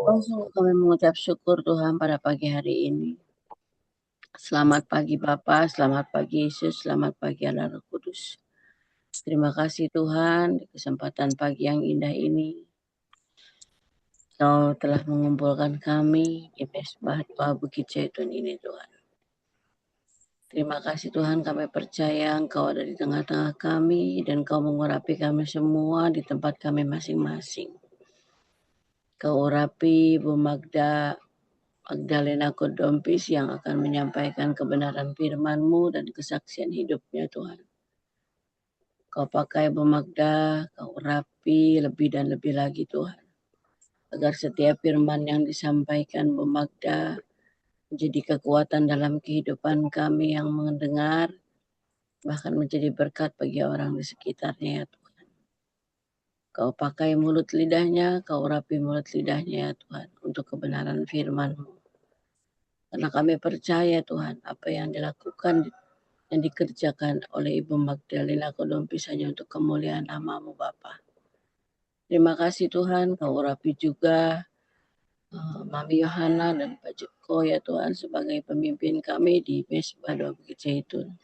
Langsung kami mengucap syukur Tuhan pada pagi hari ini. Selamat pagi Bapa, selamat pagi Yesus, selamat pagi Allah Roh Kudus. Terima kasih Tuhan di kesempatan pagi yang indah ini. Kau telah mengumpulkan kami di Mesbah Doa Bukit Zaitun ini Tuhan. Terima kasih Tuhan, kami percaya Engkau ada di tengah-tengah kami dan Kau mengurapi kami semua di tempat kami masing-masing. Kau urapi Bu Magdalena Kodompis yang akan menyampaikan kebenaran firman-Mu dan kesaksian hidupnya Tuhan. Kau pakai Bu Magda, Kau urapi lebih dan lebih lagi Tuhan. Agar setiap firman yang disampaikan Bu Magda menjadi kekuatan dalam kehidupan kami yang mendengar, bahkan menjadi berkat bagi orang di sekitarnya ya Tuhan. Kau pakai mulut lidahnya, Kau urapi mulut lidahnya ya Tuhan, untuk kebenaran firman-Mu. Karena kami percaya Tuhan, apa yang dilakukan yang dikerjakan oleh Ibu Magdalena Kodompis hanya untuk kemuliaan nama-Mu Bapa. Terima kasih Tuhan, Kau urapi juga Mami Yohana dan Pak Joko ya Tuhan sebagai pemimpin kami di Mesbah Doa Bukit Zaitun.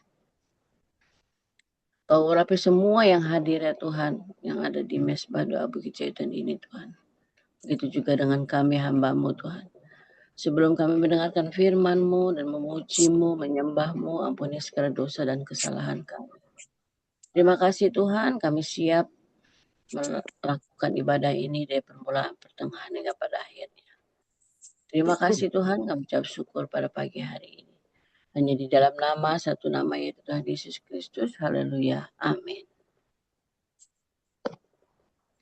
Kau urapi semua yang hadir ya Tuhan, yang ada di Mesbah Doa Bukit Zaitun ini Tuhan. Begitu juga dengan kami hamba-Mu Tuhan. Sebelum kami mendengarkan firman-Mu dan memuji-Mu, menyembah-Mu, ampuni segala dosa dan kesalahan kami. Terima kasih Tuhan, kami siap melakukan ibadah ini dari permulaan, pertengahan hingga pada akhirnya. Terima kasih Tuhan, kami ucap syukur pada pagi hari ini. Hanya di dalam nama, satu nama yaitu Tuhan Yesus Kristus. Haleluya. Amin.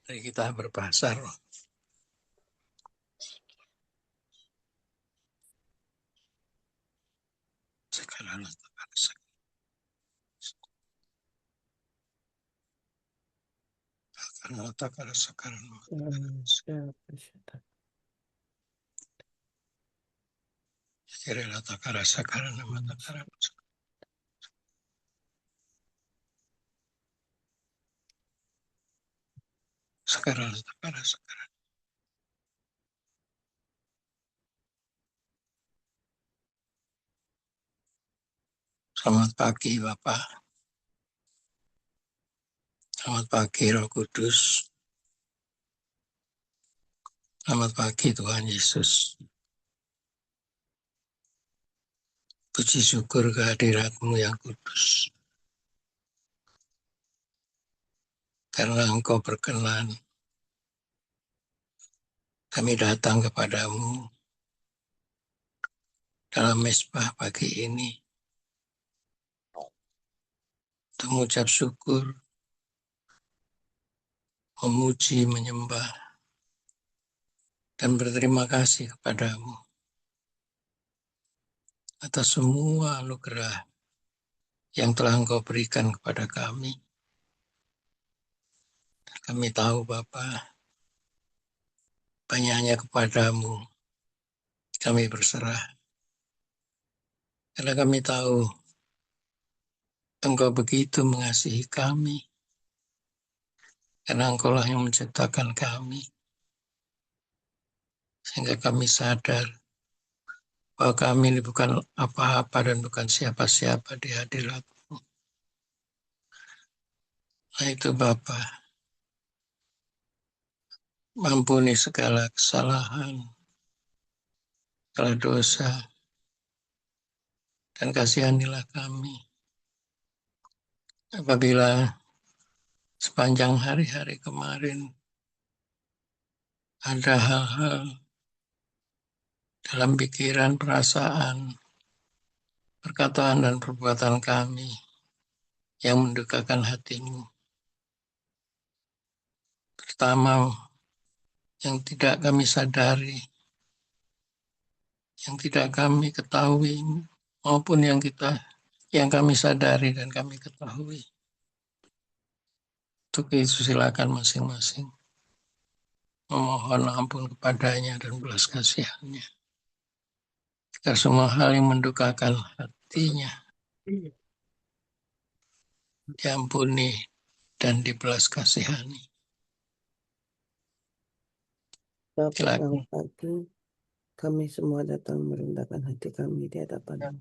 Mari kita berbahasa roh. Sekarang selamat pagi Bapak. Selamat pagi Roh Kudus. Selamat pagi Tuhan Yesus. Puji syukur kehadirat-Mu yang kudus. Karena Engkau berkenan, kami datang kepadamu dalam mesbah pagi ini untuk mengucap syukur, memuji, menyembah, dan berterima kasih kepadamu atas semua anugerah yang telah Engkau berikan kepada kami. Kami tahu Bapa, banyaknya kepadamu kami berserah. Karena kami tahu Engkau begitu mengasihi kami. Karena Engkau lah yang menciptakan kami. Sehingga kami sadar bahwa kami ini bukan apa-apa dan bukan siapa-siapa di hadirat-Mu. Nah itu Bapa, mampuni segala kesalahan, segala dosa, dan kasihanilah kami. Apabila sepanjang hari-hari kemarin ada hal-hal dalam pikiran, perasaan, perkataan, dan perbuatan kami yang mendukakan hati-Mu. Pertama, yang tidak kami sadari, yang tidak kami ketahui, maupun yang kami sadari dan kami ketahui. Untuk itu silakan masing-masing memohon ampun kepadanya dan belas kasihannya. Jika semua hal yang mendukakan hatinya diampuni dan dibelas kasihani. Bapa Silakan. selamat pagi, kami semua datang merendahkan hati kami di hadapan-Mu.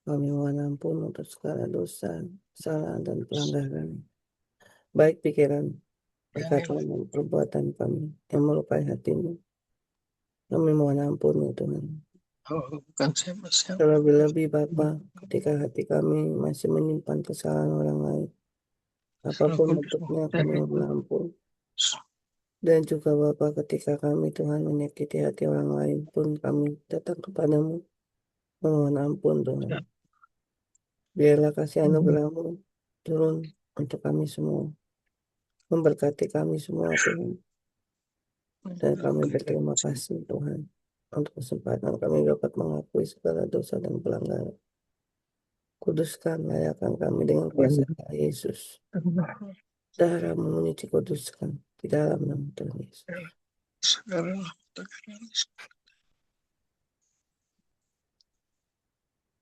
Kami mohon ampun untuk segala dosa, kesalahan dan pelanggaran, baik pikiran, perkataan, dan perbuatan kami yang melukai hati-Mu. Kami mohon ampun ya Tuhan. Oh, bukan siapa-siapa. Terlebih-lebih Bapa, ketika hati kami masih menyimpan kesalahan orang lain, apapun bentuknya kami mohon ampun. Dan juga Bapa, ketika kami Tuhan menyakiti hati orang lain pun kami datang kepadamu, mohon ampun Tuhan. Biarlah kasih anugerah-Mu turun untuk kami semua, memberkati kami semua Tuhan. Dan kami berterima kasih Tuhan untuk kesempatan kami dapat mengakui segala dosa dan pelanggaran. Kuduskan, layakkan kami dengan kuasa Yesus. Darah-Mu menyuci kuduskan di dalam nama Tuhan Yesus.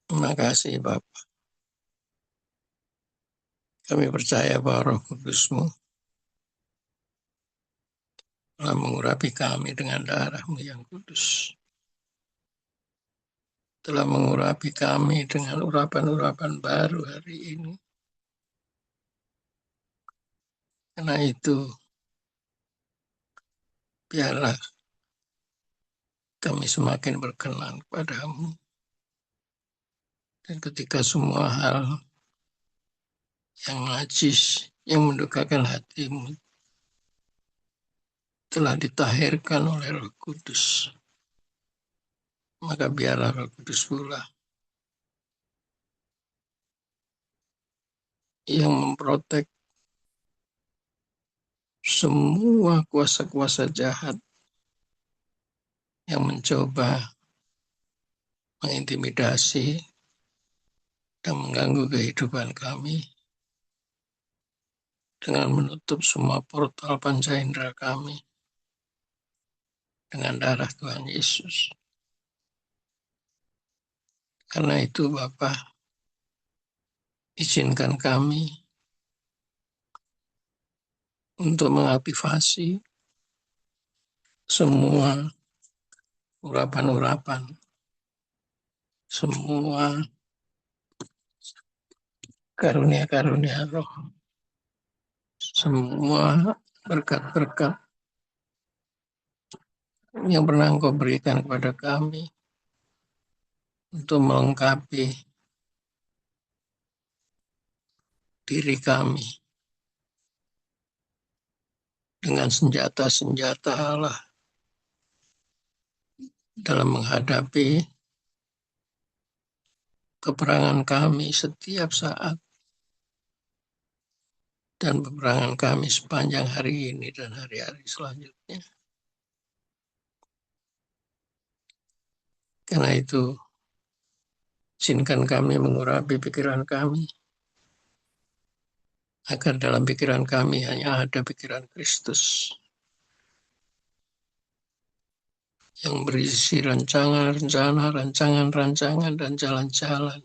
Terima kasih Bapak. Kami percaya bahwa Roh Kudus-Mu telah mengurapi kami dengan darah-Mu yang kudus. Telah mengurapi kami dengan urapan-urapan baru hari ini. Karena itu, biarlah kami semakin berkenan kepada-Mu. Dan ketika semua hal yang najis, yang mendukakan hati-Mu telah ditahirkan oleh Roh Kudus, maka biarlah Roh Kudus pula yang memprotek semua kuasa-kuasa jahat yang mencoba mengintimidasi dan mengganggu kehidupan kami dengan menutup semua portal panca indera kami dengan darah Tuhan Yesus. Karena itu Bapa, izinkan kami untuk mengaktifasi semua urapan-urapan, semua karunia-karunia roh, semua berkat-berkat yang pernah Engkau berikan kepada kami untuk melengkapi diri kami dengan senjata-senjata Allah dalam menghadapi peperangan kami setiap saat dan peperangan kami sepanjang hari ini dan hari-hari selanjutnya. Karena itu, izinkan kami mengurapi pikiran kami, agar dalam pikiran kami hanya ada pikiran Kristus yang berisi rencana-rencana, rancangan-rancangan, dan jalan-jalan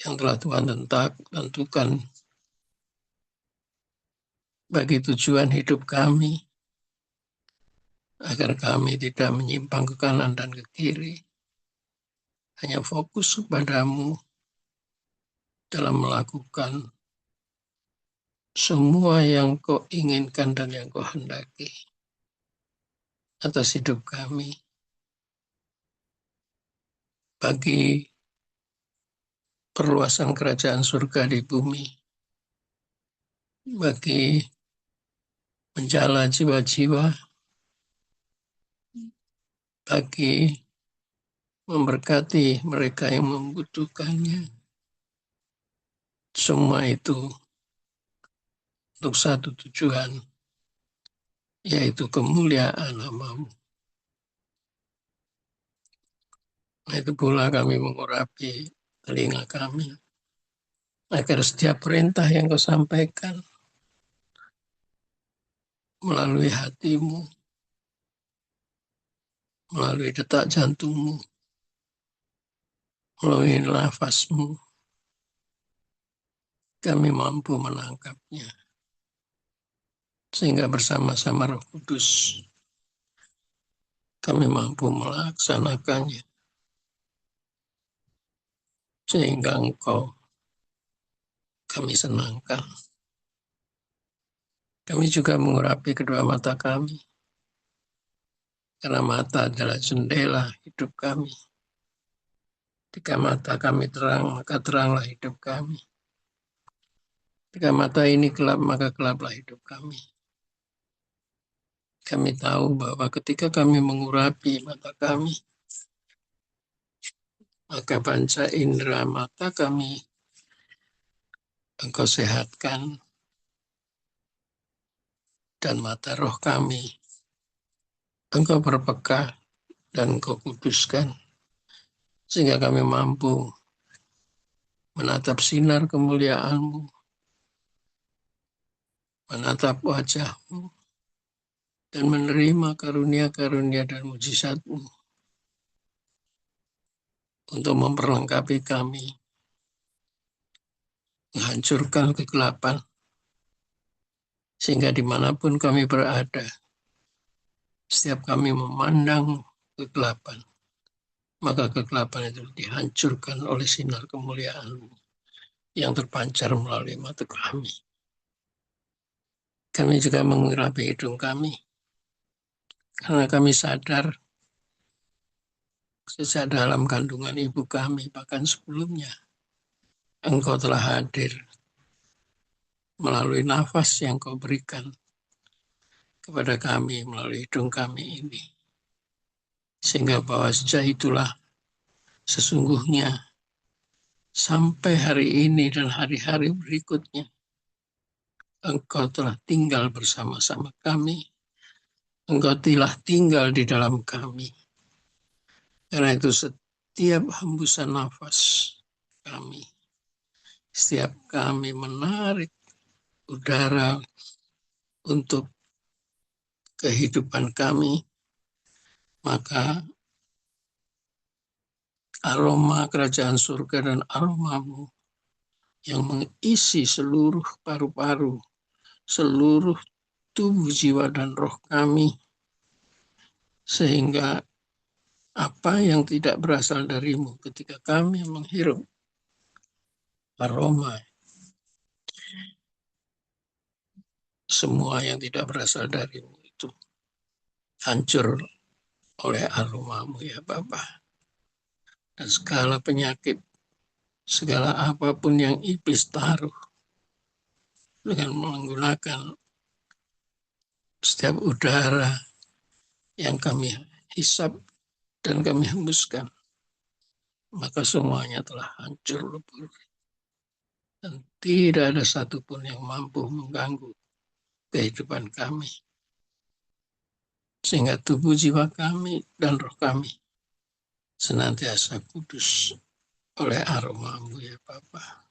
yang telah Tuhan tentukan bagi tujuan hidup kami, agar kami tidak menyimpang ke kanan dan ke kiri, hanya fokus kepadamu dalam melakukan semua yang Kau inginkan dan yang Kau hendaki atas hidup kami, bagi perluasan kerajaan surga di bumi, bagi menjala jiwa-jiwa, bagi memberkati mereka yang membutuhkannya. Semua itu untuk satu tujuan, yaitu kemuliaan nama-Mu. Itu pula kami mengurapi telinga kami, agar setiap perintah yang Kau sampaikan melalui hati-Mu, melalui detak jantung-Mu, melalui nafas-Mu, kami mampu menangkapnya. sehingga bersama-sama Roh Kudus kami mampu melaksanakannya, sehingga Engkau kami senangkan. Kami juga mengurapi kedua mata kami, karena mata adalah jendela hidup kami. Ketika mata kami terang, maka teranglah hidup kami. Ketika mata ini gelap, maka gelaplah hidup kami. Kami tahu bahwa ketika kami mengurapi mata kami, maka panca indera mata kami Engkau sehatkan, dan mata roh kami Engkau berpeka dan Engkau kuduskan, sehingga kami mampu menatap sinar kemuliaan-Mu, menatap wajah-Mu, dan menerima karunia-karunia dan mujizat-Mu untuk memperlengkapi kami, menghancurkan kegelapan, sehingga dimanapun kami berada, setiap kami memandang kegelapan, maka kegelapan itu dihancurkan oleh sinar kemuliaan-Mu yang terpancar melalui mata kami. Kami juga mengurapi hidung kami, karena kami sadar sejak dalam kandungan ibu kami, bahkan sebelumnya, Engkau telah hadir melalui nafas yang Kau berikan kepada kami melalui hidung kami ini. Sehingga bahwa sejak itulah sesungguhnya sampai hari ini dan hari-hari berikutnya, Engkau telah tinggal bersama-sama kami. Engkau telah tinggal di dalam kami. Karena itu setiap hembusan nafas kami, setiap kami menarik udara untuk kehidupan kami, maka aroma kerajaan surga dan aroma-Mu yang mengisi seluruh paru-paru, seluruh tubuh, jiwa, dan roh kami, sehingga apa yang tidak berasal dari-Mu ketika kami menghirup aroma, semua yang tidak berasal dari-Mu itu hancur oleh aroma-Mu, ya Bapa. Dan segala penyakit, segala apapun yang iblis taruh dengan menggunakan setiap udara yang kami hisap dan kami hembuskan, maka semuanya telah hancur lebur. Dan tidak ada satupun yang mampu mengganggu kehidupan kami. Sehingga tubuh, jiwa kami, dan roh kami senantiasa kudus oleh aroma-Mu, ya Bapa.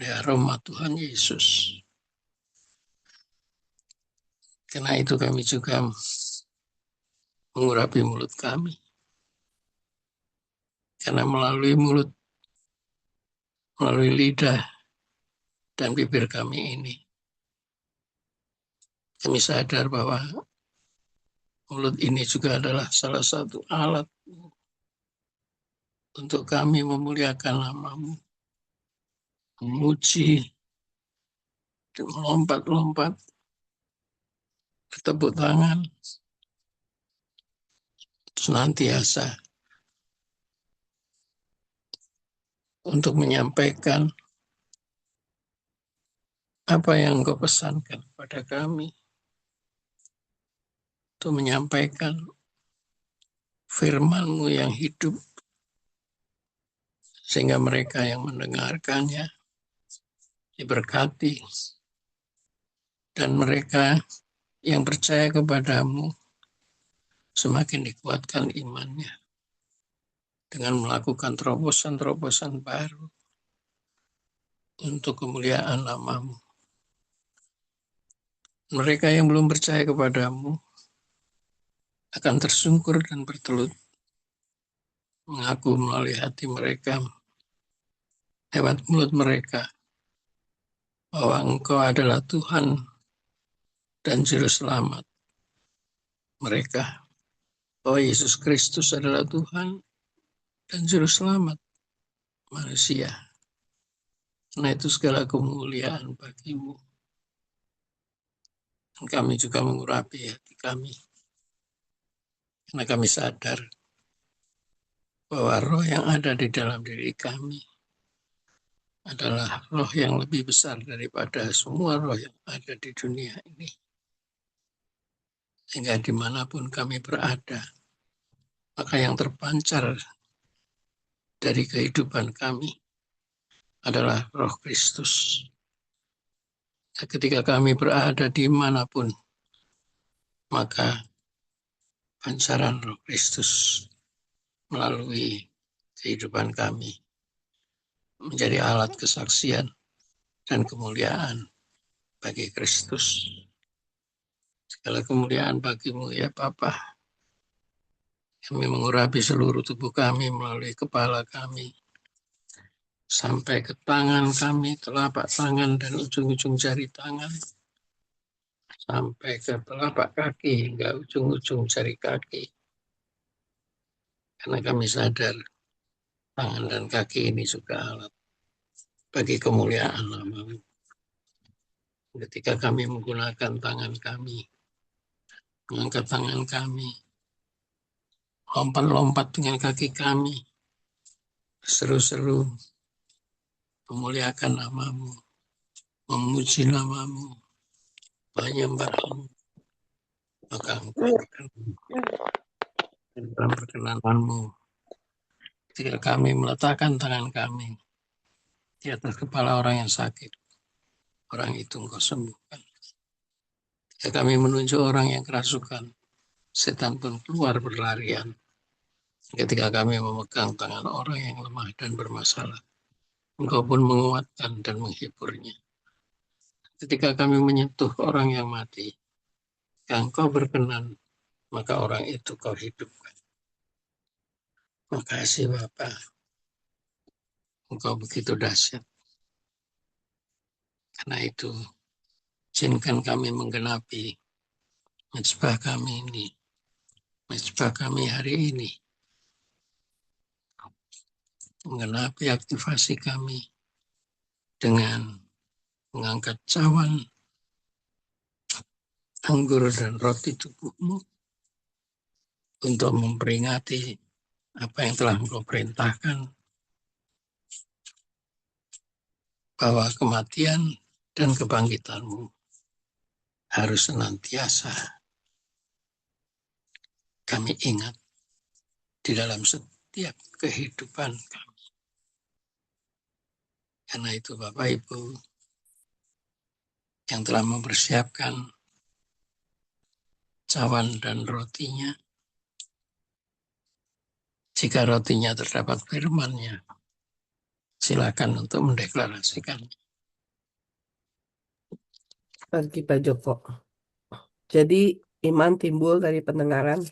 Oleh aroma Tuhan Yesus. Karena itu kami juga mengurapi mulut kami. Karena melalui mulut, melalui lidah, dan bibir kami ini, kami sadar bahwa mulut ini juga adalah salah satu alat untuk kami memuliakan nama-Mu, memuji, dan melompat-lompat, bertepuk tangan, senantiasa untuk menyampaikan apa yang Engkau pesankan kepada kami, untuk menyampaikan firman-Mu yang hidup, sehingga mereka yang mendengarkannya diberkati, dan mereka yang percaya kepadamu semakin dikuatkan imannya dengan melakukan terobosan-terobosan baru untuk kemuliaan nama-Mu. Mereka yang belum percaya kepadamu akan tersungkur dan bertelut, mengaku melalui hati mereka, lewat mulut mereka, bahwa Engkau adalah Tuhan dan Juru Selamat mereka. Bahwa Yesus Kristus adalah Tuhan dan Juru Selamat manusia. Karena itu segala kemuliaan bagimu. Dan kami juga mengurapi hati kami. Karena kami sadar bahwa roh yang ada di dalam diri kami adalah roh yang lebih besar daripada semua roh yang ada di dunia ini. Sehingga dimanapun kami berada, maka yang terpancar dari kehidupan kami adalah roh Kristus. Ketika kami berada dimanapun, maka pancaran roh Kristus melalui kehidupan kami menjadi alat kesaksian dan kemuliaan bagi Kristus. Segala kemuliaan bagimu ya Bapa. Kami mengurapi seluruh tubuh kami melalui kepala kami, sampai ke tangan kami, telapak tangan dan ujung-ujung jari tangan, sampai ke telapak kaki hingga ujung-ujung jari kaki. Karena kami sadar tangan dan kaki ini juga alat bagi kemuliaan nama-Mu. Ketika kami menggunakan tangan kami, mengangkat tangan kami, lompat-lompat dengan kaki kami, seru-seru, memuliakan nama-Mu, memuji nama-Mu, menyembah-Mu, maka Engkau berkenan dalam perkenanan-Mu. Ketika kami meletakkan tangan kami di atas kepala orang yang sakit, orang itu Engkau sembuhkan. Ketika kami menunjuk orang yang kerasukan, setan pun keluar berlarian. Ketika kami memegang tangan orang yang lemah dan bermasalah, Engkau pun menguatkan dan menghiburnya. Ketika kami menyentuh orang yang mati, yang Engkau berkenan, maka orang itu Kau hidupkan. Makasih Bapa, Engkau begitu dahsyat. Karena itu, izinkan kami menggenapi mezbah kami ini, mezbah kami hari ini, menggenapi aktivasi kami dengan mengangkat cawan, anggur dan roti tubuh-Mu untuk memperingati apa yang telah Engkau perintahkan, bahwa kematian dan kebangkitan-Mu harus senantiasa kami ingat di dalam setiap kehidupan kami. Karena itu Bapak Ibu yang telah mempersiapkan cawan dan rotinya, jika rotinya terdapat firman-Nya, silakan untuk mendeklarasikan. Bagi Pak Joko. Jadi iman timbul dari pendengaran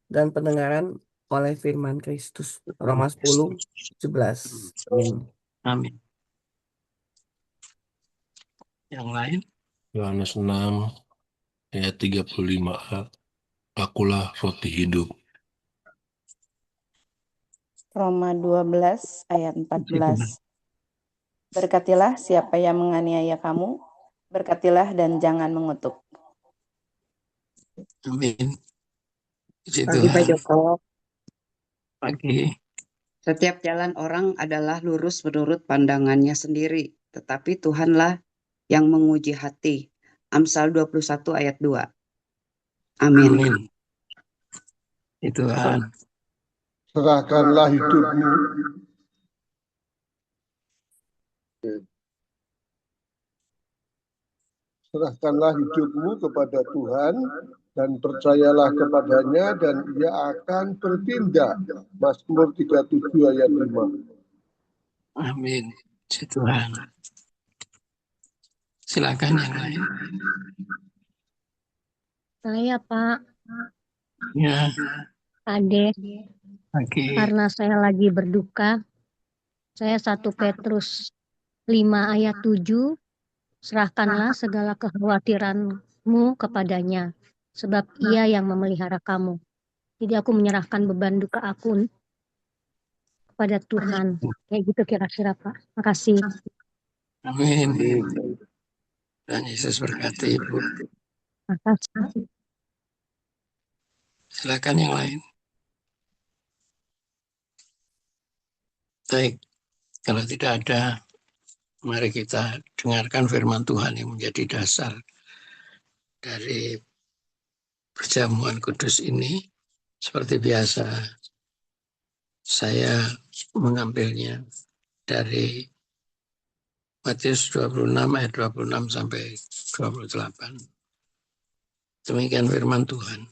dan pendengaran oleh firman Kristus. Roma 10:11. Amin. Amin. Yang lain? Yohanes 6 ayat 35a. Akulah roti hidup. Roma 12 ayat 14. Berkatilah siapa yang menganiaya kamu, berkatilah dan jangan mengutuk. Amin. Puji Pagi Pak Tuhan. Joko, Pagi. setiap jalan orang adalah lurus menurut pandangannya sendiri, tetapi Tuhanlah yang menguji hati. Amsal 21 ayat 2. Amin. Amin. Puji Tuhan. Serahkanlah hidupmu. Serahkanlah hidupmu kepada Tuhan dan percayalah kepadanya dan Ia akan bertindak. Mazmur 37 ayat 5. Amin. Puji Tuhan. Silakan yang lain. Saya Pak Ya, Ade, pagi. karena saya lagi berduka, saya 1 Petrus 5 ayat 7, Serahkanlah segala kekhawatiranmu kepadanya, sebab Ia yang memelihara kamu. Jadi aku menyerahkan beban duka aku kepada Tuhan. Kayak gitu kira-kira, Pak. Makasih. Amin. Dan Yesus berkati Ibu. Makasih. Silakan yang lain. Baik, kalau tidak ada, mari kita dengarkan firman Tuhan yang menjadi dasar dari perjamuan kudus ini. Seperti biasa, saya mengambilnya dari Matius 26 ayat 26 sampai 28. Demikian firman Tuhan.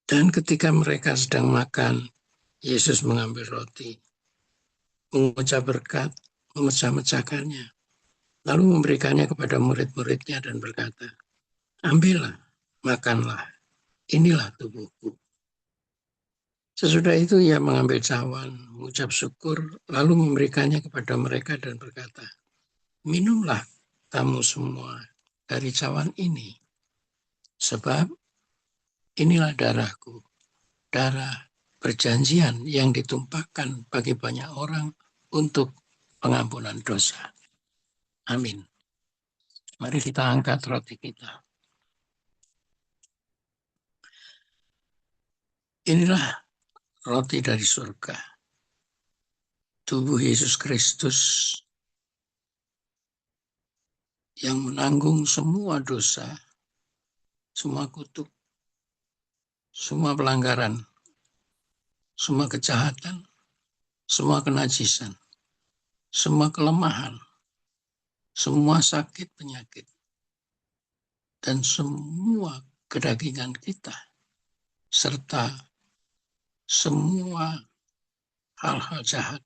Dan ketika mereka sedang makan, Yesus mengambil roti, mengucap berkat, memecah-mecahkannya, lalu memberikannya kepada murid-muridnya dan berkata, ambillah, makanlah, inilah tubuhku. Sesudah itu ia mengambil cawan, mengucap syukur, lalu memberikannya kepada mereka dan berkata, minumlah kamu semua dari cawan ini, sebab inilah darahku, darah perjanjian yang ditumpahkan bagi banyak orang untuk pengampunan dosa. Amin. Mari kita angkat roti kita. Inilah roti dari surga. Tubuh Yesus Kristus yang menanggung semua dosa, semua kutuk, semua pelanggaran, semua kejahatan, semua kenajisan, semua kelemahan, semua sakit penyakit, dan semua kedagingan kita, serta semua hal-hal jahat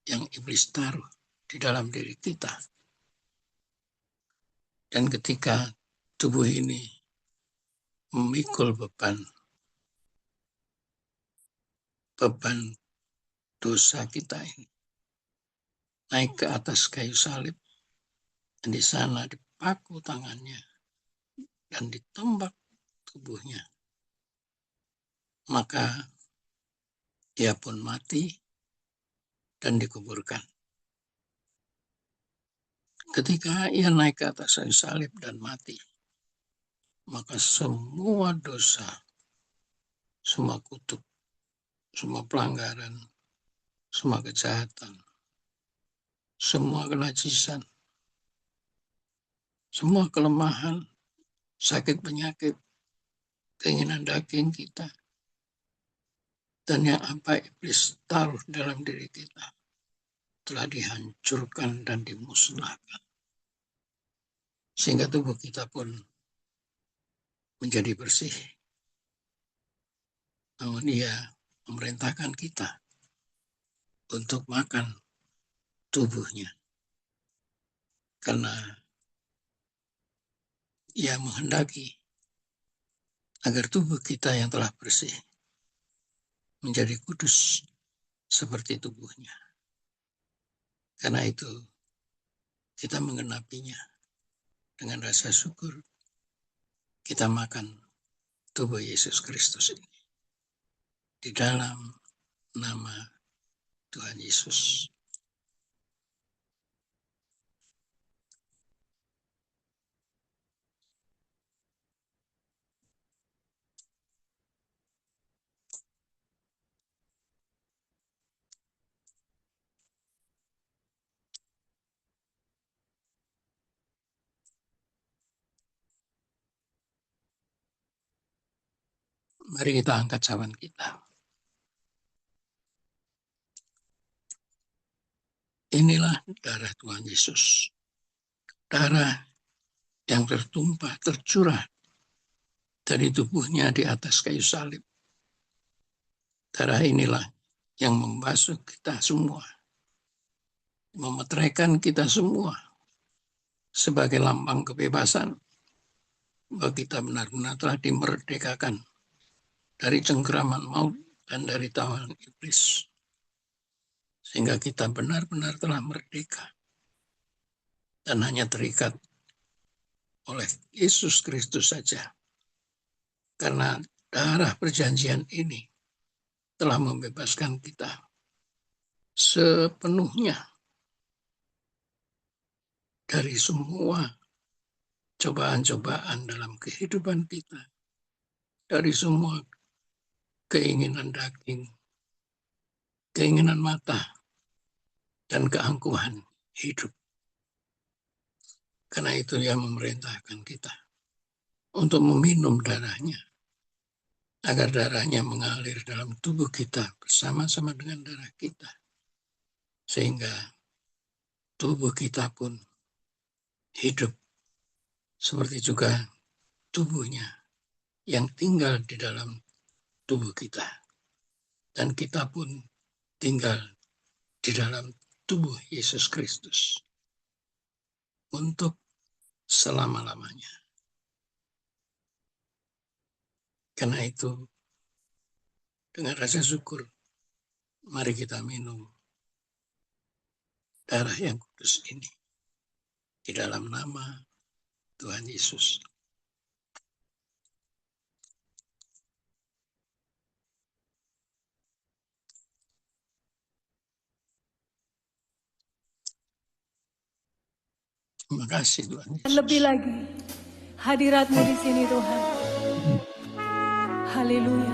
yang iblis taruh di dalam diri kita. Dan ketika tubuh ini memikul beban dosa kita ini, naik ke atas kayu salib, dan di sana dipaku tangannya dan ditembak tubuhnya, maka ia pun mati dan dikuburkan. Ketika ia naik ke atas kayu salib dan mati, maka semua dosa, semua kutuk, semua pelanggaran, semua kejahatan, semua kenajisan, semua kelemahan, sakit penyakit, keinginan daging kita, dan yang apa iblis taruh dalam diri kita, telah dihancurkan dan dimusnahkan. Sehingga tubuh kita pun menjadi bersih. Namun ia memerintahkan kita untuk makan tubuhnya. Karena ia menghendaki agar tubuh kita yang telah bersih menjadi kudus seperti tubuhnya. Karena itu kita menggenapinya dengan rasa syukur. Kita makan tubuh Yesus Kristus ini di dalam nama Tuhan Yesus. Mari kita angkat cawan kita. Inilah darah Tuhan Yesus. Darah yang tertumpah, tercurah dari tubuhnya di atas kayu salib. Darah inilah yang membasuh kita semua, memeteraikan kita semua sebagai lambang kebebasan, bahwa kita benar-benar telah dimerdekakan dari cengkeraman maut dan dari tawanan iblis. Sehingga kita benar-benar telah merdeka dan hanya terikat oleh Yesus Kristus saja. Karena darah perjanjian ini telah membebaskan kita sepenuhnya dari semua cobaan-cobaan dalam kehidupan kita, dari semua keinginan daging, keinginan mata, dan keangkuhan hidup. Karena itu Dia memerintahkan kita untuk meminum darahnya, agar darahnya mengalir dalam tubuh kita bersama-sama dengan darah kita, sehingga tubuh kita pun hidup seperti juga tubuhnya yang tinggal di dalam tubuh kita, dan kita pun tinggal di dalam tubuh Yesus Kristus untuk selama-lamanya. Karena itu, dengan rasa syukur, mari kita minum darah yang kudus ini di dalam nama Tuhan Yesus. Terima kasih Tuhan Yesus. Lebih lagi hadirat-Mu di sini Tuhan. Haleluya.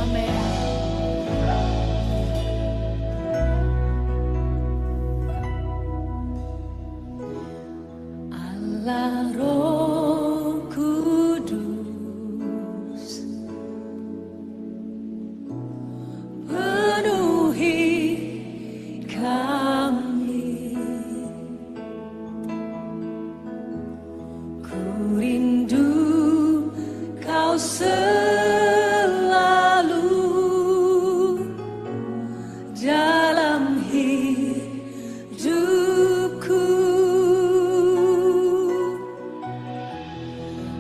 Amin. Allah Roh Kudus, penuhi kami. Ku rindu Kau selalu dalam hidupku.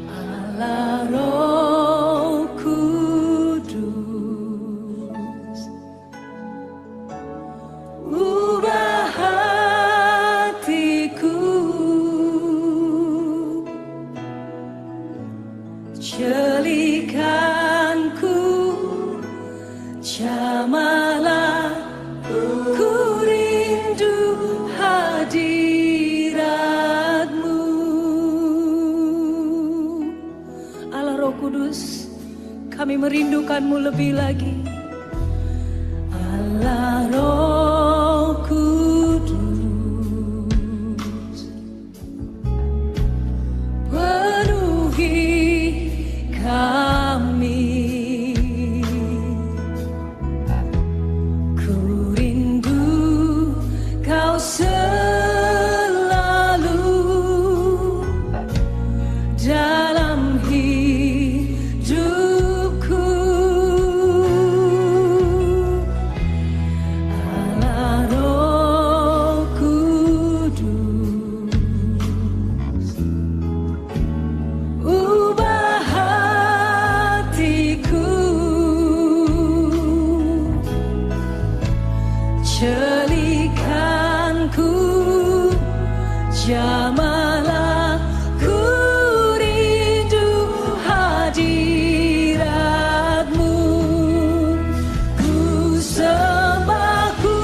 Allah Roh Kudus, ubah hatiku, celikanku, jamalah, ku rindu hadirat-Mu. Allah Roh Kudus, kami merindukan-Mu lebih lagi. Allah Roh Kudus, penuhi kami. Ku rindu Kau selalu dalam hidupku. Allah Roh Kudus, ubah hatiku, celikanku, jamalah, ku rindu hadirat-Mu. Ku sembah kudus,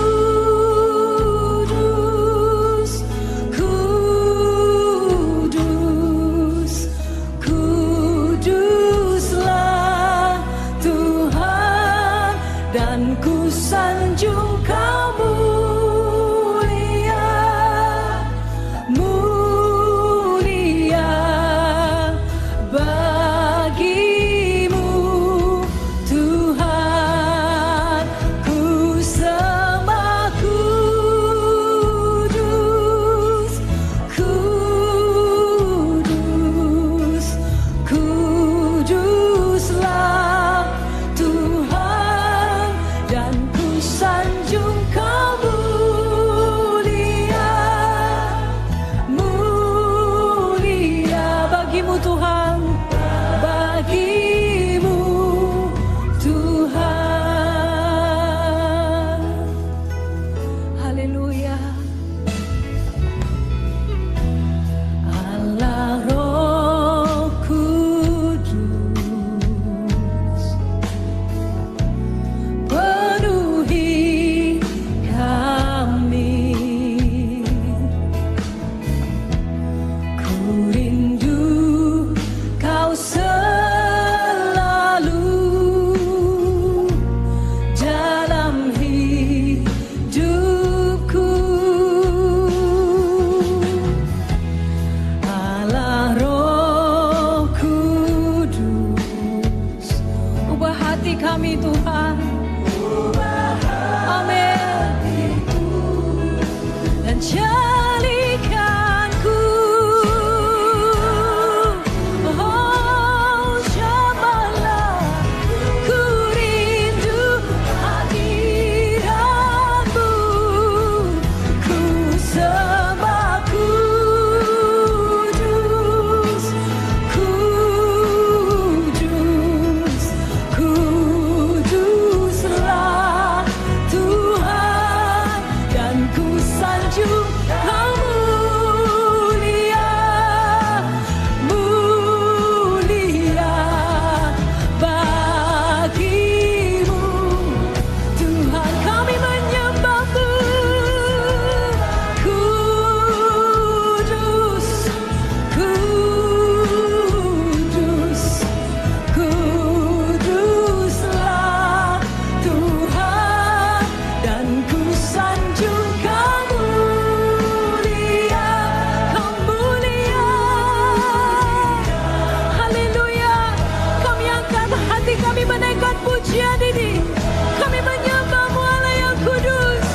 kudus, kuduslah Tuhan, dan ku sanjung Kau mulia, mulia. haleluya. Allah Roh Kudus, penuhi kami. Ku rindu Kau selalu dalam hidupku. Allah Roh Kudus, ubah hati kami Tuhan. Amin. Dan jadikanku jamalah, ku rindu hadiratmu, ku sembah kudus, kudus, kuduslah Tuhan, dan ku sanjung Kau mulia, mulia bagimu. Tuhan kami menyembah-Mu, kudus, kudus, kuduslah Tuhan, dan ku sanjung Kau mulia, Kau mulia. Haleluya. Kami angkat hati kami menaikkan pujian ini. Kami menyembah-Mu Allah yang kudus.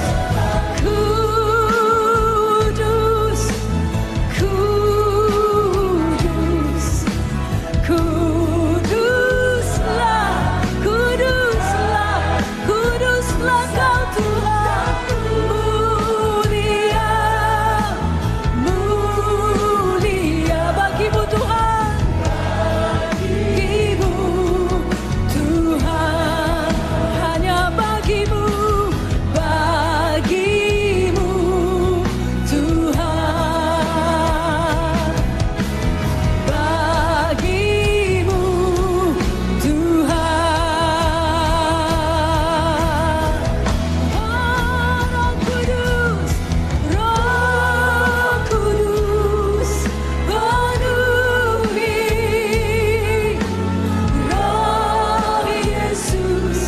Kudus, kudus, kuduslah, kuduslah, kuduslah Kau Tuhan. Mulia, mulia bagimu Tuhan, bagimu Tuhan, hanya bagimu, bagimu Tuhan, bagimu Tuhan. Roh Kudus, Roh Kudus, penuhi Roh Yesus,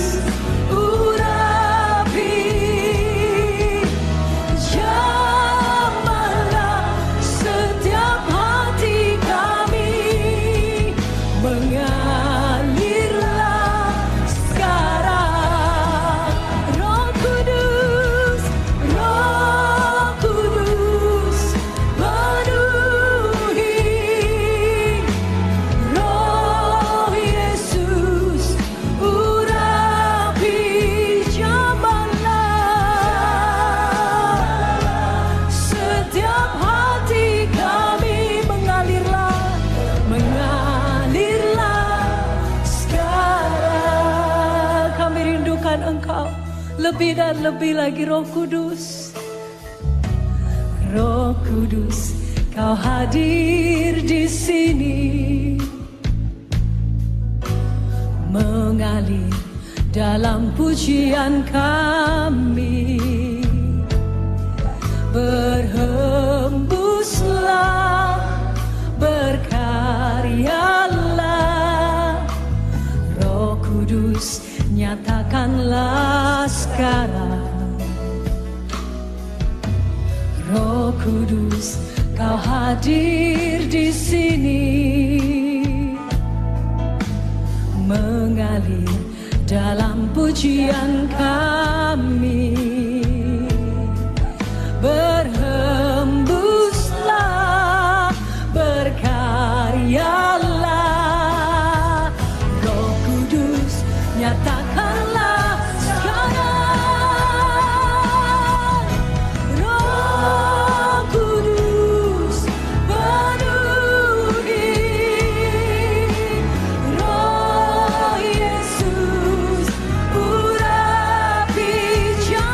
urapi jamalah setiap hati kami, mengalirlah sekarang. Roh Kudus, Roh Kudus, penuhi Roh Yesus, urapi jamalah setiap hati kami, mengalirlah, mengalirlah sekarang. Kami rindukan Engkau lebih dan lebih lagi, Roh Kudus. Roh Kudus, Kau hadir di sini, mengalir dalam pujian kami. Berhembuslah, berkaryalah, Roh Kudus, nyatakanlah sekarang. Roh Kudus, Kau hadir di sini, mengalir dalam pujian kami. Berhembuslah, berkaryalah, Roh Kudus, nyatakanlah sekarang. Roh Kudus, penuhi Roh Yesus, urapi jamalah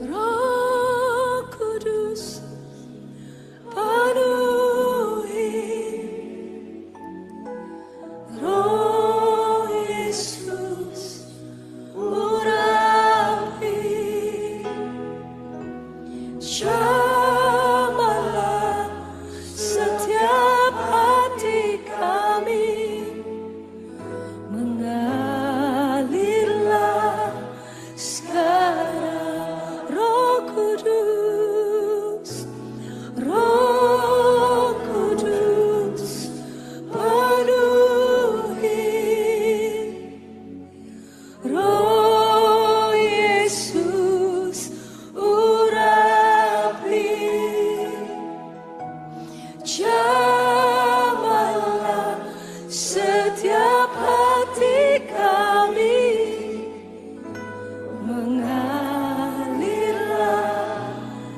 Roh Kudus penuhi, Roh Yesus urapi, jamalah setiap hati kami, mengalirlah sekarang Roh Kudus, Roh Kudus penuhi, Roh Yesus urapi, jamalah setiap hati kami, mengalirlah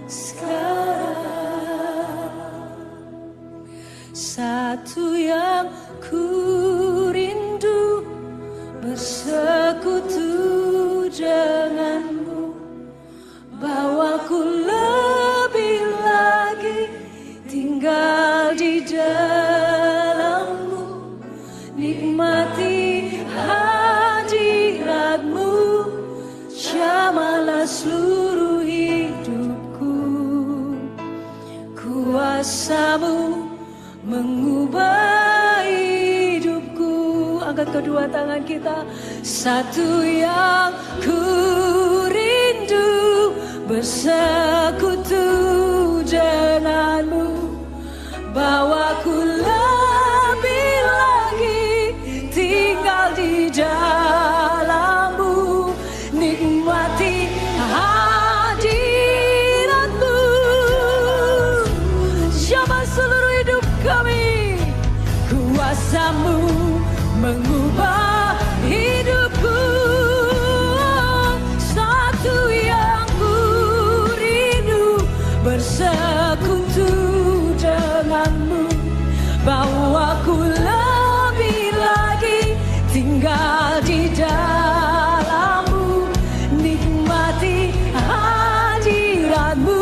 sekarang. Satu yang ku rindu, bersekutu denganmu, bawaku lebih lagi tinggal di dalammu, nikmati hadiratmu, jamalah seluruh hidupku, kuasamu mengubah hidupku. Angkat kedua tangan kita. Satu yang ku rindu, bersekutu denganmu, bawaku lebih lagi tinggal di dalammu, nikmati hadiratmu, jamah seluruh hidup kami, kuasamu mengubah hidupku. Satu yang ku rindu, bersekutu denganmu, bawaku lebih lagi tinggal di dalammu, nikmati hadiratmu,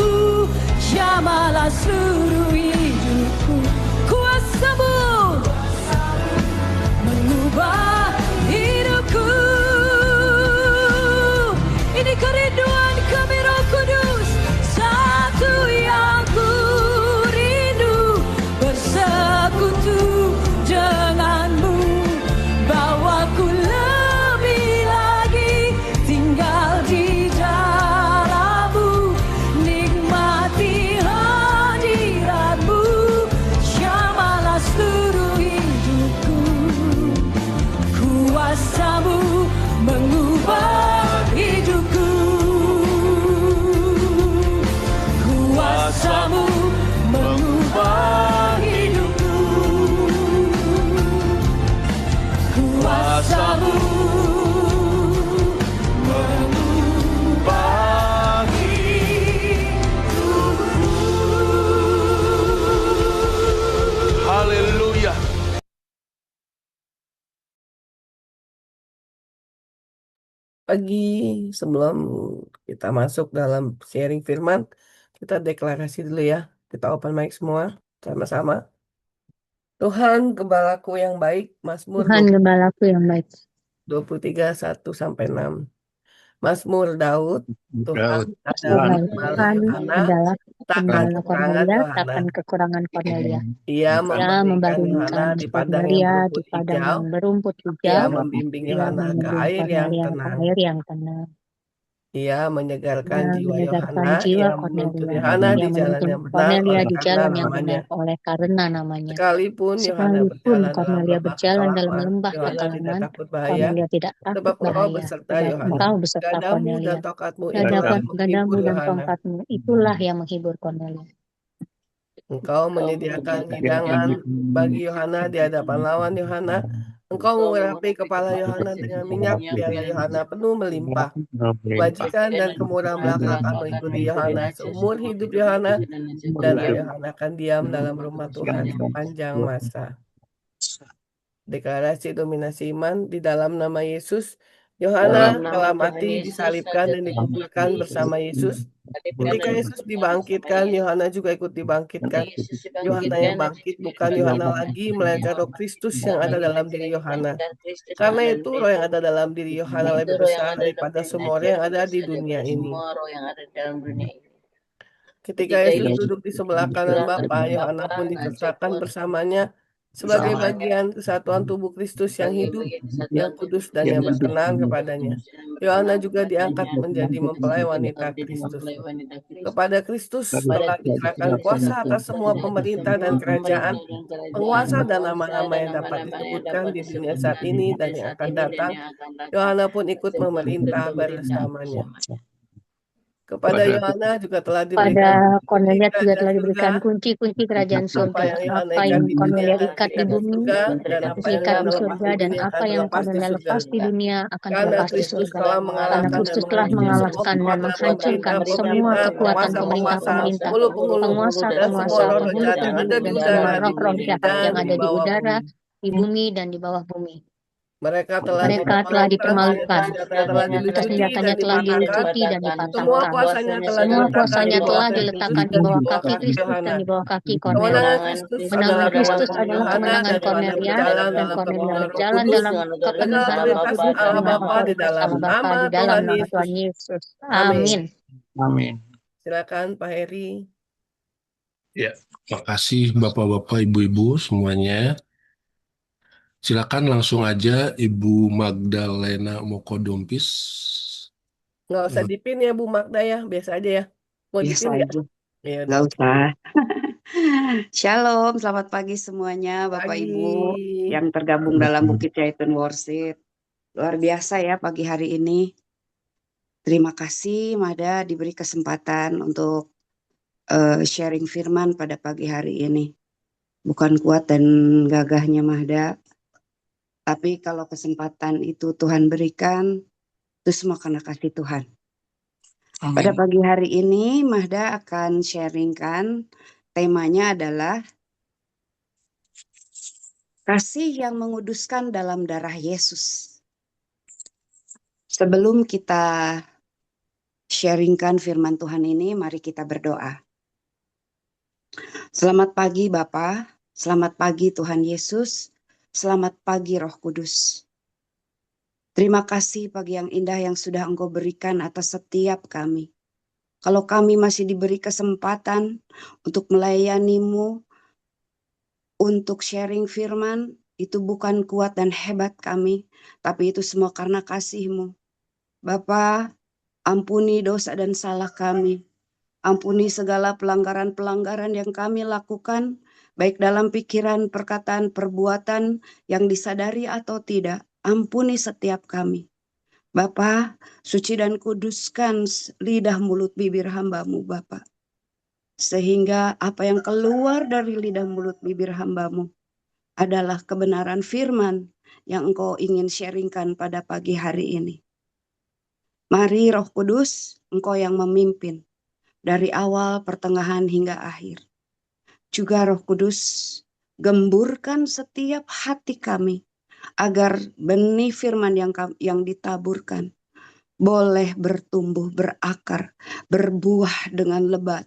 jamalah seluruh hidupku, kuasamu mengubah hidupku. Ini kerinduan kami Roh Kudus, satu yang ku rindu, bersekutu denganmu, bawaku lebih lagi tinggal di dalammu, nikmati hadiratmu, jamalah seluruh hidupku, kuasamu mengubah hidupku, kuasamu mengubah hidupku, kuasamu mengubah hidupku. Haleluya. Pagi, sebelum kita masuk dalam sharing firman, kita deklarasi dulu ya. Kita open mic semua, sama-sama. Tuhan gembalaku yang baik, Mazmur Tuhan gembalaku yang baik. 23, 1-6. Mazmur Daud, Tuhan adalah Tuhan gembala Yohana, adalah takkan gembala kekurangan Cornelia, Yohana. takkan kekurangan Cornelia. Ia Ia membaringkan Yohana membaringkan di padang yang Cornelia berumput di padang hijau. yang berumput Ia hijau. membimbing Ia Yohana ke membimbing air yang Cornelia ke tenang. air yang tenang. Ia menyegarkan Ia jiwa menyegarkan Yohana. jiwa Ia menuntun Cornelia. Yohana Ia di jalan menuntun yang benar Cornelia oleh di karena jalan yang namanya. benar oleh karena namanya. Sekalipun Yohana Sekalipun berjalan dalam Cornelia lembah berjalan dalam kekelaman, lembah Yohana tidak kekelaman, takut bahaya, Cornelia tidak takut sebab engkau bahaya, beserta sebab Yohana. engkau beserta Gadamu Cornelia. dan tongkatmu itulah Gadamu menghibur dan Yohana. tongkatmu itulah yang menghibur Cornelia. Engkau menyediakan hidangan bagi Yohana di hadapan lawan Yohana. Engkau mengurapi kepala Yohana dengan minyak, piala Yohana penuh melimpah. Kebajikan dan kemurahan belaka akan mengikuti Yohana seumur hidup Yohana, dan Yohana akan diam dalam rumah Tuhan sepanjang masa. Deklarasi dominasi iman di dalam nama Yesus. Yohana telah mati, disalibkan, dan dikuburkan bersama Yesus. Ketika Yesus dibangkitkan, Yohana juga ikut dibangkitkan. Yohana yang bangkit bukan Yohana lagi, melainkan Roh Kristus yang ada dalam diri Yohana. Karena itu roh yang ada dalam diri Yohana lebih besar daripada semua orang yang ada di dunia ini. Ketika Yesus duduk di sebelah kanan Bapa, Yohana pun disertakan bersamanya sebagai bagian kesatuan tubuh Kristus yang hidup, yang kudus, dan yang berkenan kepadanya. Yohana juga diangkat menjadi mempelai wanita Kristus. Kepada Kristus telah diserahkan kuasa atas semua pemerintah dan kerajaan, penguasa dan nama-nama yang dapat disebutkan di dunia saat ini dan yang akan datang. Yohana pun ikut memerintah bersamanya. Kepada Yohana juga telah diberikan Pada Kornelia kunci juga kerajaan telah surga. diberikan kunci-kunci kerajaan Apa surga. yang Yohana Apa ikat yang di Kornelia dunia ikat di diikat di bumi, surga, dan apa yang diikat di Yohana lepas surga, di dan dunia apa akan yang terlepas di Kornelia surga. lepas di dunia akan Karena terlepas di Kristus surga. telah Karena mengalahkan dan Kristus telah menghancurkan mengalahkan dan menghancurkan semua kekuatan pemerintah-pemerintah, penguasa-penguasa, penghulu penduduk, dan semua roh-roh jahat yang ada di udara, di bumi, dan di bawah bumi. Mereka telah Mereka dipermalukan, telah atas senjatanya telah dilucuti dan semua dipatahkan. kuasanya Semua kuasanya telah diletakkan di bawah kaki Kristus Yohana. dan di bawah kaki Kemenangan Kornelia. Kristus Kemenangan Kristus adalah Yohana kemenangan dan Yohana Kornelia, berjalan dan dalam Kornelia kepenuhan Roh berjalan Kudus dalam dengan kepenuhan Roh otoritas Kudus Allah dengan Bapa di otoritas dalam Allah Bapa nama di dalam Tuhan nama Yesus. Tuhan Yesus. Amin. Amin. Silakan Pak Heri. Ya, makasih Bapak-Bapak, Ibu-Ibu semuanya. Silakan langsung aja Ibu Magdalena Mokodompis. Nggak usah dipin ya Bu Magda ya, biasa aja ya. Mau Biasa dipin nggak? aja, Ya, nggak usah. Shalom, selamat pagi semuanya Bapak Pagi. Ibu yang tergabung dalam Bukit Zaitun Worship. Luar biasa ya pagi hari ini. Terima kasih Mahda diberi kesempatan untuk sharing firman pada pagi hari ini. Bukan kuat dan gagahnya Mahda, tapi kalau kesempatan itu Tuhan berikan, itu semua karena kasih Tuhan. Amin. Pada pagi hari ini Mahda akan sharingkan, temanya adalah kasih yang menguduskan dalam darah Yesus. Sebelum kita sharingkan firman Tuhan ini, mari kita berdoa. Selamat pagi Bapa, selamat pagi Tuhan Yesus, selamat pagi Roh Kudus. Terima kasih pagi yang indah yang sudah Engkau berikan atas setiap kami. Kalau kami masih diberi kesempatan untuk melayani-Mu, untuk sharing firman, itu bukan kuat dan hebat kami, tapi itu semua karena kasih-Mu. Bapa, ampuni dosa dan salah kami. Ampuni segala pelanggaran-pelanggaran yang kami lakukan, baik dalam pikiran, perkataan, perbuatan yang disadari atau tidak. Ampuni setiap kami. Bapa, suci dan kuduskan lidah mulut bibir hamba-Mu, Bapa. Sehingga apa yang keluar dari lidah mulut bibir hamba-Mu adalah kebenaran firman yang Engkau ingin sharingkan pada pagi hari ini. Mari Roh Kudus, Engkau yang memimpin dari awal, pertengahan, hingga akhir. Juga Roh Kudus, gemburkan setiap hati kami, agar benih firman yang ditaburkan boleh bertumbuh, berakar, berbuah dengan lebat,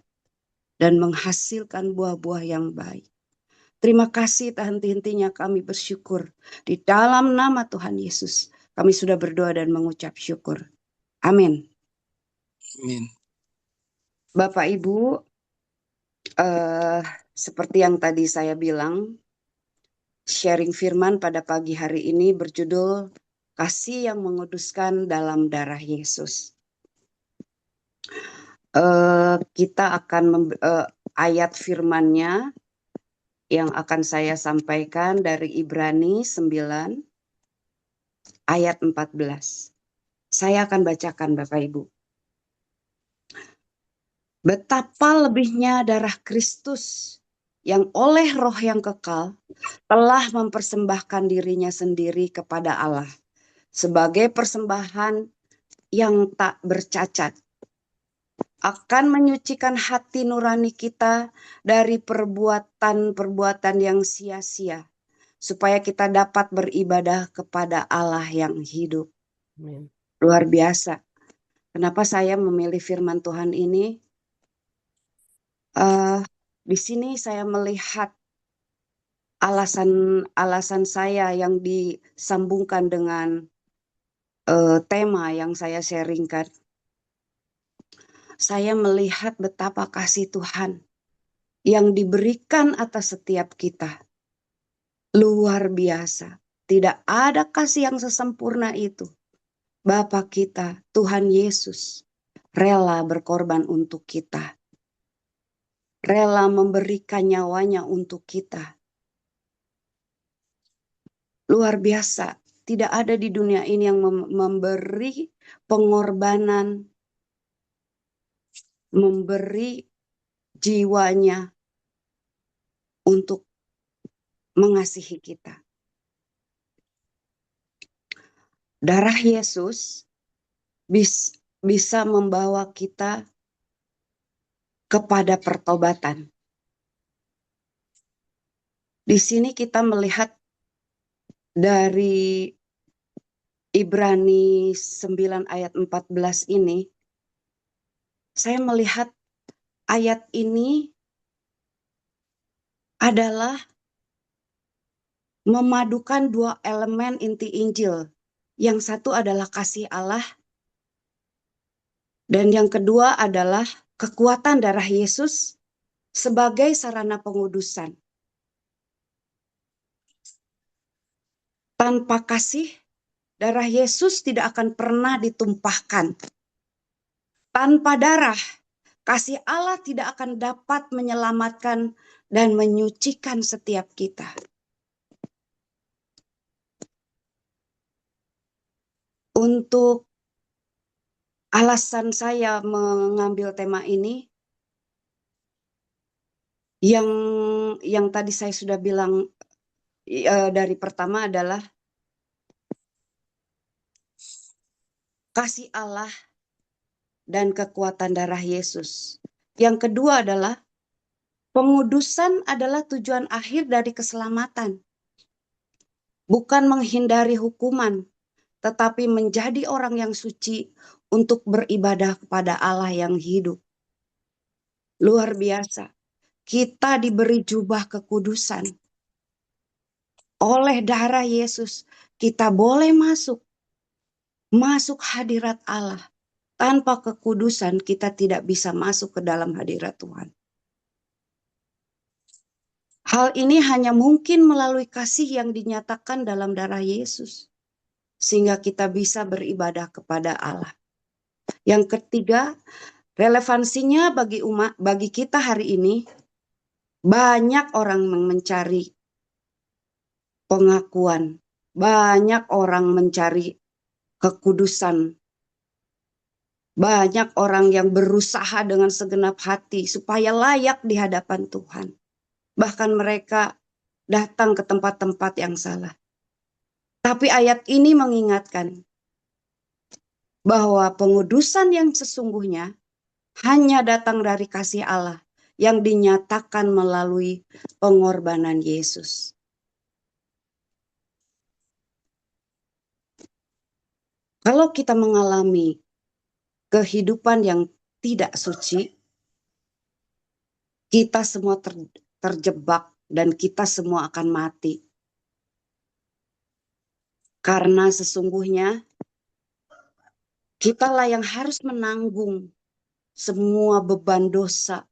dan menghasilkan buah-buah yang baik. Terima kasih tak henti-hentinya kami bersyukur. Di dalam nama Tuhan Yesus, kami sudah berdoa dan mengucap syukur. Amin. Amin. Bapak Ibu, seperti yang tadi saya bilang, sharing firman pada pagi hari ini berjudul Kasih yang Menguduskan dalam Darah Yesus. Kita akan ayat firmannya yang akan saya sampaikan dari Ibrani 9 ayat 14. Saya akan bacakan Bapak Ibu. Betapa lebihnya darah Kristus yang oleh Roh yang kekal telah mempersembahkan dirinya sendiri kepada Allah sebagai persembahan yang tak bercacat, akan menyucikan hati nurani kita dari perbuatan-perbuatan yang sia-sia, supaya kita dapat beribadah kepada Allah yang hidup. Amin. Luar biasa. Kenapa saya memilih firman Tuhan ini? Di sini saya melihat alasan saya yang disambungkan dengan tema yang saya sharingkan. Saya melihat betapa kasih Tuhan yang diberikan atas setiap kita. Luar biasa. Tidak ada kasih yang sesempurna itu. Bapa kita, Tuhan Yesus, rela berkorban untuk kita. Rela memberikan nyawanya untuk kita. Luar biasa. Tidak ada di dunia ini yang memberi pengorbanan, memberi jiwanya untuk mengasihi kita. Darah Yesus bisa membawa kita kepada pertobatan. Di sini kita melihat dari Ibrani 9 ayat 14 ini, saya melihat ayat ini adalah memadukan dua elemen inti Injil. Yang satu adalah kasih Allah, dan yang kedua adalah kekuatan darah Yesus sebagai sarana pengudusan. Tanpa kasih, darah Yesus tidak akan pernah ditumpahkan. Tanpa darah, kasih Allah tidak akan dapat menyelamatkan dan menyucikan setiap kita. Untuk alasan saya mengambil tema ini, yang tadi saya sudah bilang dari pertama adalah kasih Allah dan kekuatan darah Yesus. Yang kedua adalah pengudusan adalah tujuan akhir dari keselamatan. Bukan menghindari hukuman, tetapi menjadi orang yang suci untuk beribadah kepada Allah yang hidup. Luar biasa. Kita diberi jubah kekudusan. Oleh darah Yesus, kita boleh masuk hadirat Allah. Tanpa kekudusan, kita tidak bisa masuk ke dalam hadirat Tuhan. Hal ini hanya mungkin melalui kasih yang dinyatakan dalam darah Yesus, sehingga kita bisa beribadah kepada Allah. Yang ketiga, relevansinya bagi kita hari ini, banyak orang mencari pengakuan, banyak orang mencari kekudusan, banyak orang yang berusaha dengan segenap hati supaya layak di hadapan Tuhan. Bahkan mereka datang ke tempat-tempat yang salah. Tapi ayat ini mengingatkan bahwa pengudusan yang sesungguhnya hanya datang dari kasih Allah yang dinyatakan melalui pengorbanan Yesus. Kalau kita mengalami kehidupan yang tidak suci, kita semua terjebak dan kita semua akan mati. Karena sesungguhnya kitalah yang harus menanggung semua beban dosa,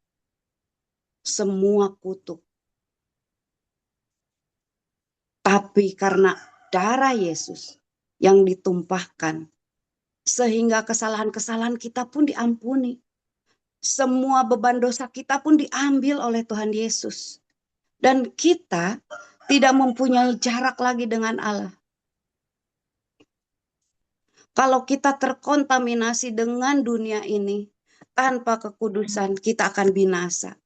semua kutuk. Tapi karena darah Yesus yang ditumpahkan, sehingga kesalahan-kesalahan kita pun diampuni. Semua beban dosa kita pun diambil oleh Tuhan Yesus. Dan kita tidak mempunyai jarak lagi dengan Allah. Kalau kita terkontaminasi dengan dunia ini, tanpa kekudusan kita akan binasa.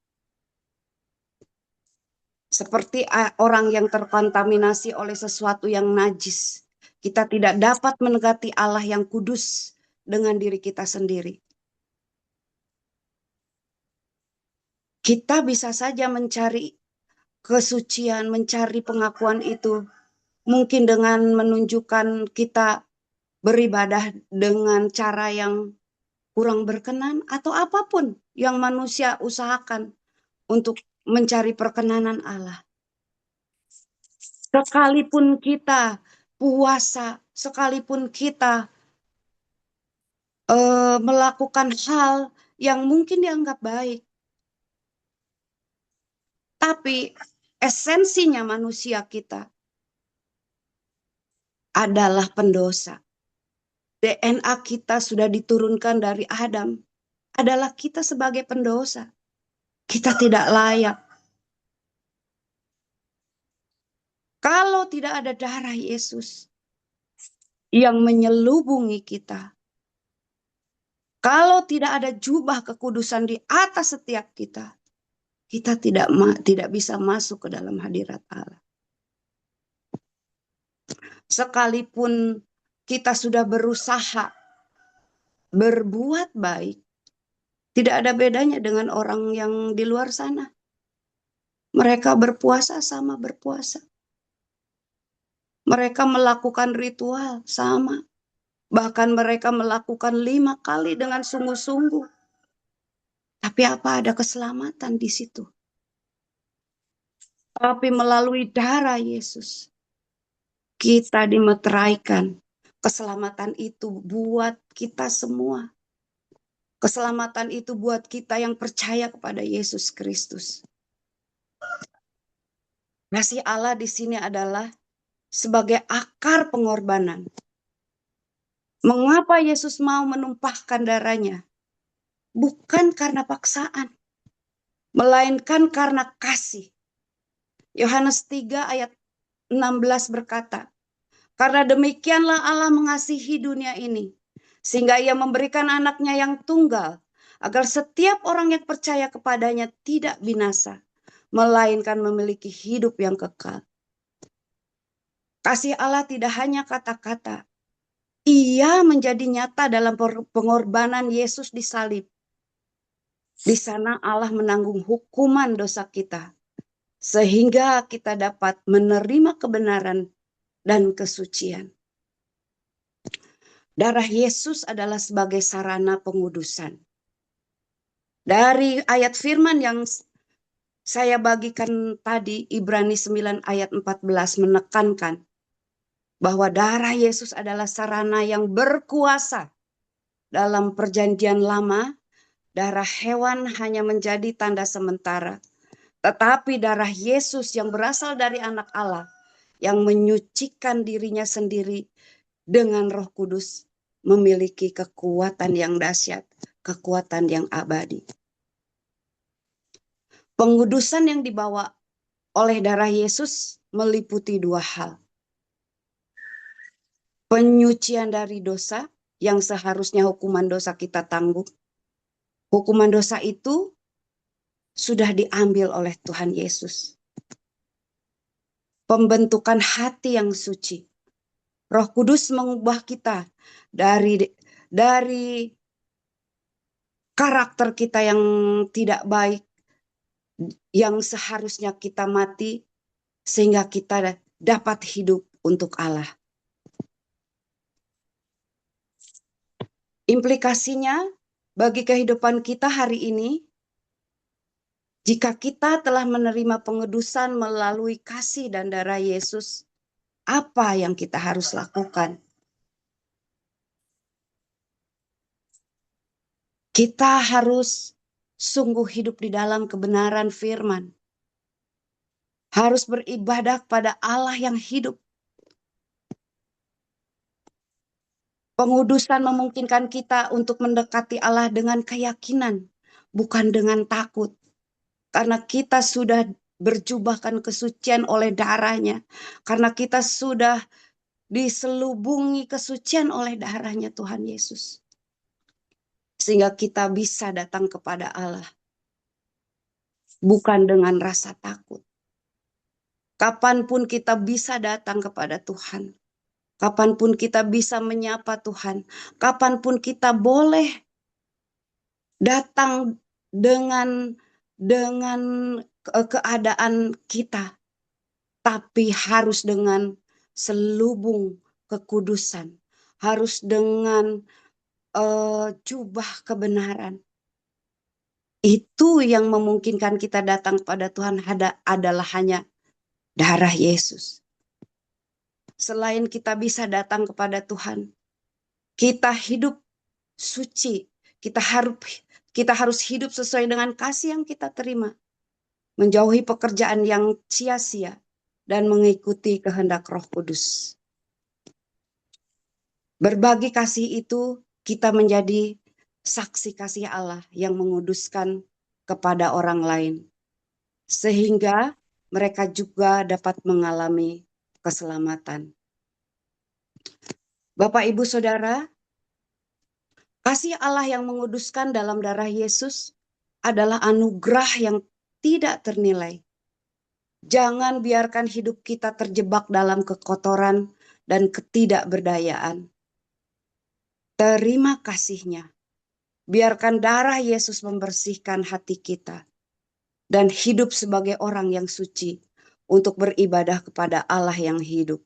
Seperti orang yang terkontaminasi oleh sesuatu yang najis. Kita tidak dapat mendekati Allah yang kudus dengan diri kita sendiri. Kita bisa saja mencari kesucian, mencari pengakuan itu. Mungkin dengan menunjukkan kita beribadah dengan cara yang kurang berkenan atau apapun yang manusia usahakan untuk mencari perkenanan Allah. Sekalipun kita puasa, sekalipun kita melakukan hal yang mungkin dianggap baik, tapi esensinya manusia kita adalah pendosa. DNA kita sudah diturunkan dari Adam, adalah kita sebagai pendosa. Kita tidak layak. Kalau tidak ada darah Yesus yang menyelubungi kita, kalau tidak ada jubah kekudusan di atas setiap kita, kita tidak bisa masuk ke dalam hadirat Allah. Sekalipun kita sudah berusaha berbuat baik, tidak ada bedanya dengan orang yang di luar sana. Mereka berpuasa sama berpuasa. Mereka melakukan ritual sama. Bahkan mereka melakukan 5 kali dengan sungguh-sungguh. Tapi apa ada keselamatan di situ? Tapi melalui darah Yesus, kita dimeteraikan. Keselamatan itu buat kita semua. Keselamatan itu buat kita yang percaya kepada Yesus Kristus. Kasih Allah di sini adalah sebagai akar pengorbanan. Mengapa Yesus mau menumpahkan darahnya? Bukan karena paksaan, melainkan karena kasih. Yohanes 3 ayat 16 berkata, karena demikianlah Allah mengasihi dunia ini, sehingga ia memberikan anaknya yang tunggal, agar setiap orang yang percaya kepadanya tidak binasa, melainkan memiliki hidup yang kekal. Kasih Allah tidak hanya kata-kata, ia menjadi nyata dalam pengorbanan Yesus di salib. Di sana Allah menanggung hukuman dosa kita, sehingga kita dapat menerima kebenaran dan kesucian. Darah Yesus adalah sebagai sarana pengudusan. Dari ayat firman yang saya bagikan tadi, Ibrani 9 ayat 14 menekankan bahwa darah Yesus adalah sarana yang berkuasa. Dalam perjanjian lama, darah hewan hanya menjadi tanda sementara. Tetapi darah Yesus yang berasal dari anak Allah, yang menyucikan dirinya sendiri dengan Roh Kudus, memiliki kekuatan yang dahsyat, kekuatan yang abadi. Pengudusan yang dibawa oleh darah Yesus meliputi 2 hal. Penyucian dari dosa yang seharusnya hukuman dosa kita tanggung. Hukuman dosa itu sudah diambil oleh Tuhan Yesus. Pembentukan hati yang suci. Roh Kudus mengubah kita dari karakter kita yang tidak baik, yang seharusnya kita mati, sehingga kita dapat hidup untuk Allah. Implikasinya bagi kehidupan kita hari ini, jika kita telah menerima pengudusan melalui kasih dan darah Yesus, apa yang kita harus lakukan? Kita harus sungguh hidup di dalam kebenaran firman. Harus beribadah kepada Allah yang hidup. Pengudusan memungkinkan kita untuk mendekati Allah dengan keyakinan, bukan dengan takut. Karena kita sudah berjubahkan kesucian oleh darahnya. Karena kita sudah diselubungi kesucian oleh darahnya Tuhan Yesus. Sehingga kita bisa datang kepada Allah. Bukan dengan rasa takut. Kapanpun kita bisa datang kepada Tuhan. Kapanpun kita bisa menyapa Tuhan. Kapanpun kita boleh datang dengan keadaan kita. Tapi harus dengan selubung kekudusan. Harus dengan jubah kebenaran. Itu yang memungkinkan kita datang kepada Tuhan adalah hanya darah Yesus. Selain kita bisa datang kepada Tuhan, kita hidup suci. Kita harus hidup sesuai dengan kasih yang kita terima. Menjauhi pekerjaan yang sia-sia dan mengikuti kehendak Roh Kudus. Berbagi kasih itu kita menjadi saksi kasih Allah yang menguduskan kepada orang lain. Sehingga mereka juga dapat mengalami keselamatan. Bapak, Ibu, Saudara, kasih Allah yang menguduskan dalam darah Yesus adalah anugerah yang tidak ternilai. Jangan biarkan hidup kita terjebak dalam kekotoran dan ketidakberdayaan. Terima kasih-Nya. Biarkan darah Yesus membersihkan hati kita dan hidup sebagai orang yang suci untuk beribadah kepada Allah yang hidup.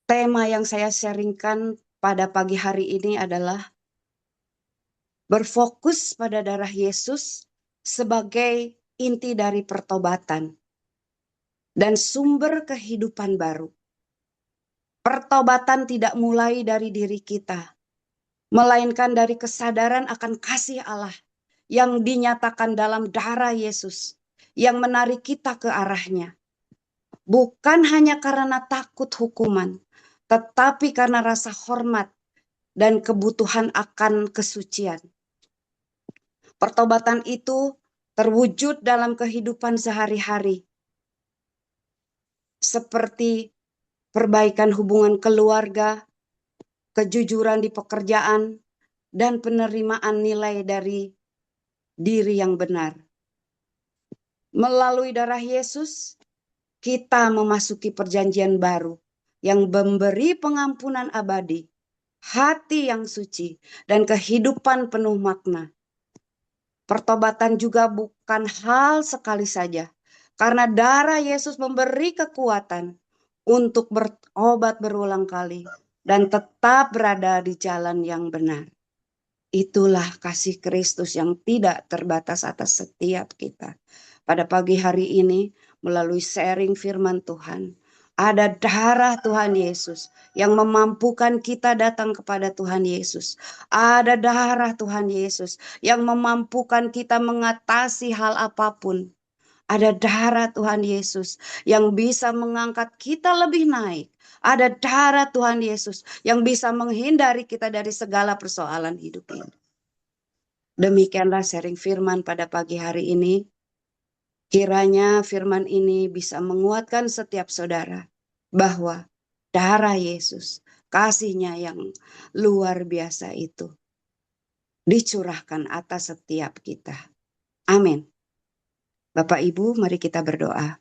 Tema yang saya sharingkan pada pagi hari ini adalah berfokus pada darah Yesus sebagai inti dari pertobatan dan sumber kehidupan baru. Pertobatan tidak mulai dari diri kita, melainkan dari kesadaran akan kasih Allah yang dinyatakan dalam darah Yesus, yang menarik kita ke arahnya. Bukan hanya karena takut hukuman, tetapi karena rasa hormat dan kebutuhan akan kesucian. Pertobatan itu terwujud dalam kehidupan sehari-hari, seperti perbaikan hubungan keluarga, kejujuran di pekerjaan, dan penerimaan nilai dari diri yang benar. Melalui darah Yesus, kita memasuki perjanjian baru yang memberi pengampunan abadi, hati yang suci, dan kehidupan penuh makna. Pertobatan juga bukan hal sekali saja, karena darah Yesus memberi kekuatan untuk berobat berulang kali dan tetap berada di jalan yang benar. Itulah kasih Kristus yang tidak terbatas atas setiap kita. Pada pagi hari ini, melalui sharing firman Tuhan, ada darah Tuhan Yesus yang memampukan kita datang kepada Tuhan Yesus. Ada darah Tuhan Yesus yang memampukan kita mengatasi hal apapun. Ada darah Tuhan Yesus yang bisa mengangkat kita lebih naik. Ada darah Tuhan Yesus yang bisa menghindari kita dari segala persoalan hidup ini. Demikianlah sharing firman pada pagi hari ini. Kiranya firman ini bisa menguatkan setiap saudara bahwa darah Yesus, kasih-Nya yang luar biasa itu dicurahkan atas setiap kita. Amin. Bapak Ibu, mari kita berdoa.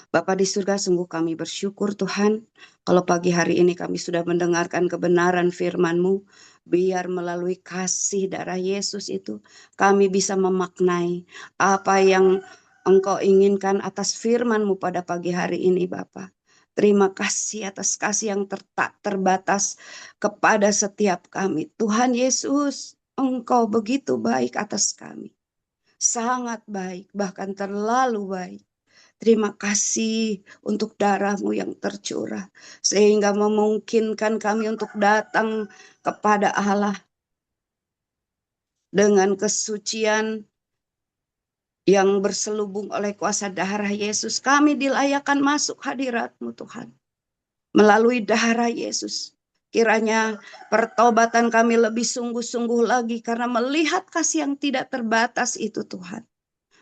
Bapa di surga, sungguh kami bersyukur Tuhan, kalau pagi hari ini kami sudah mendengarkan kebenaran firman-Mu, biar melalui kasih darah Yesus itu, kami bisa memaknai apa yang Engkau inginkan atas firman-Mu pada pagi hari ini Bapa. Terima kasih atas kasih yang tak terbatas kepada setiap kami. Tuhan Yesus, Engkau begitu baik atas kami. Sangat baik, bahkan terlalu baik. Terima kasih untuk darah-Mu yang tercurah, sehingga memungkinkan kami untuk datang kepada Allah dengan kesucian yang berselubung oleh kuasa darah Yesus. Kami dilayakkan masuk hadirat-Mu Tuhan. Melalui darah Yesus, kiranya pertobatan kami lebih sungguh-sungguh lagi karena melihat kasih yang tidak terbatas itu Tuhan.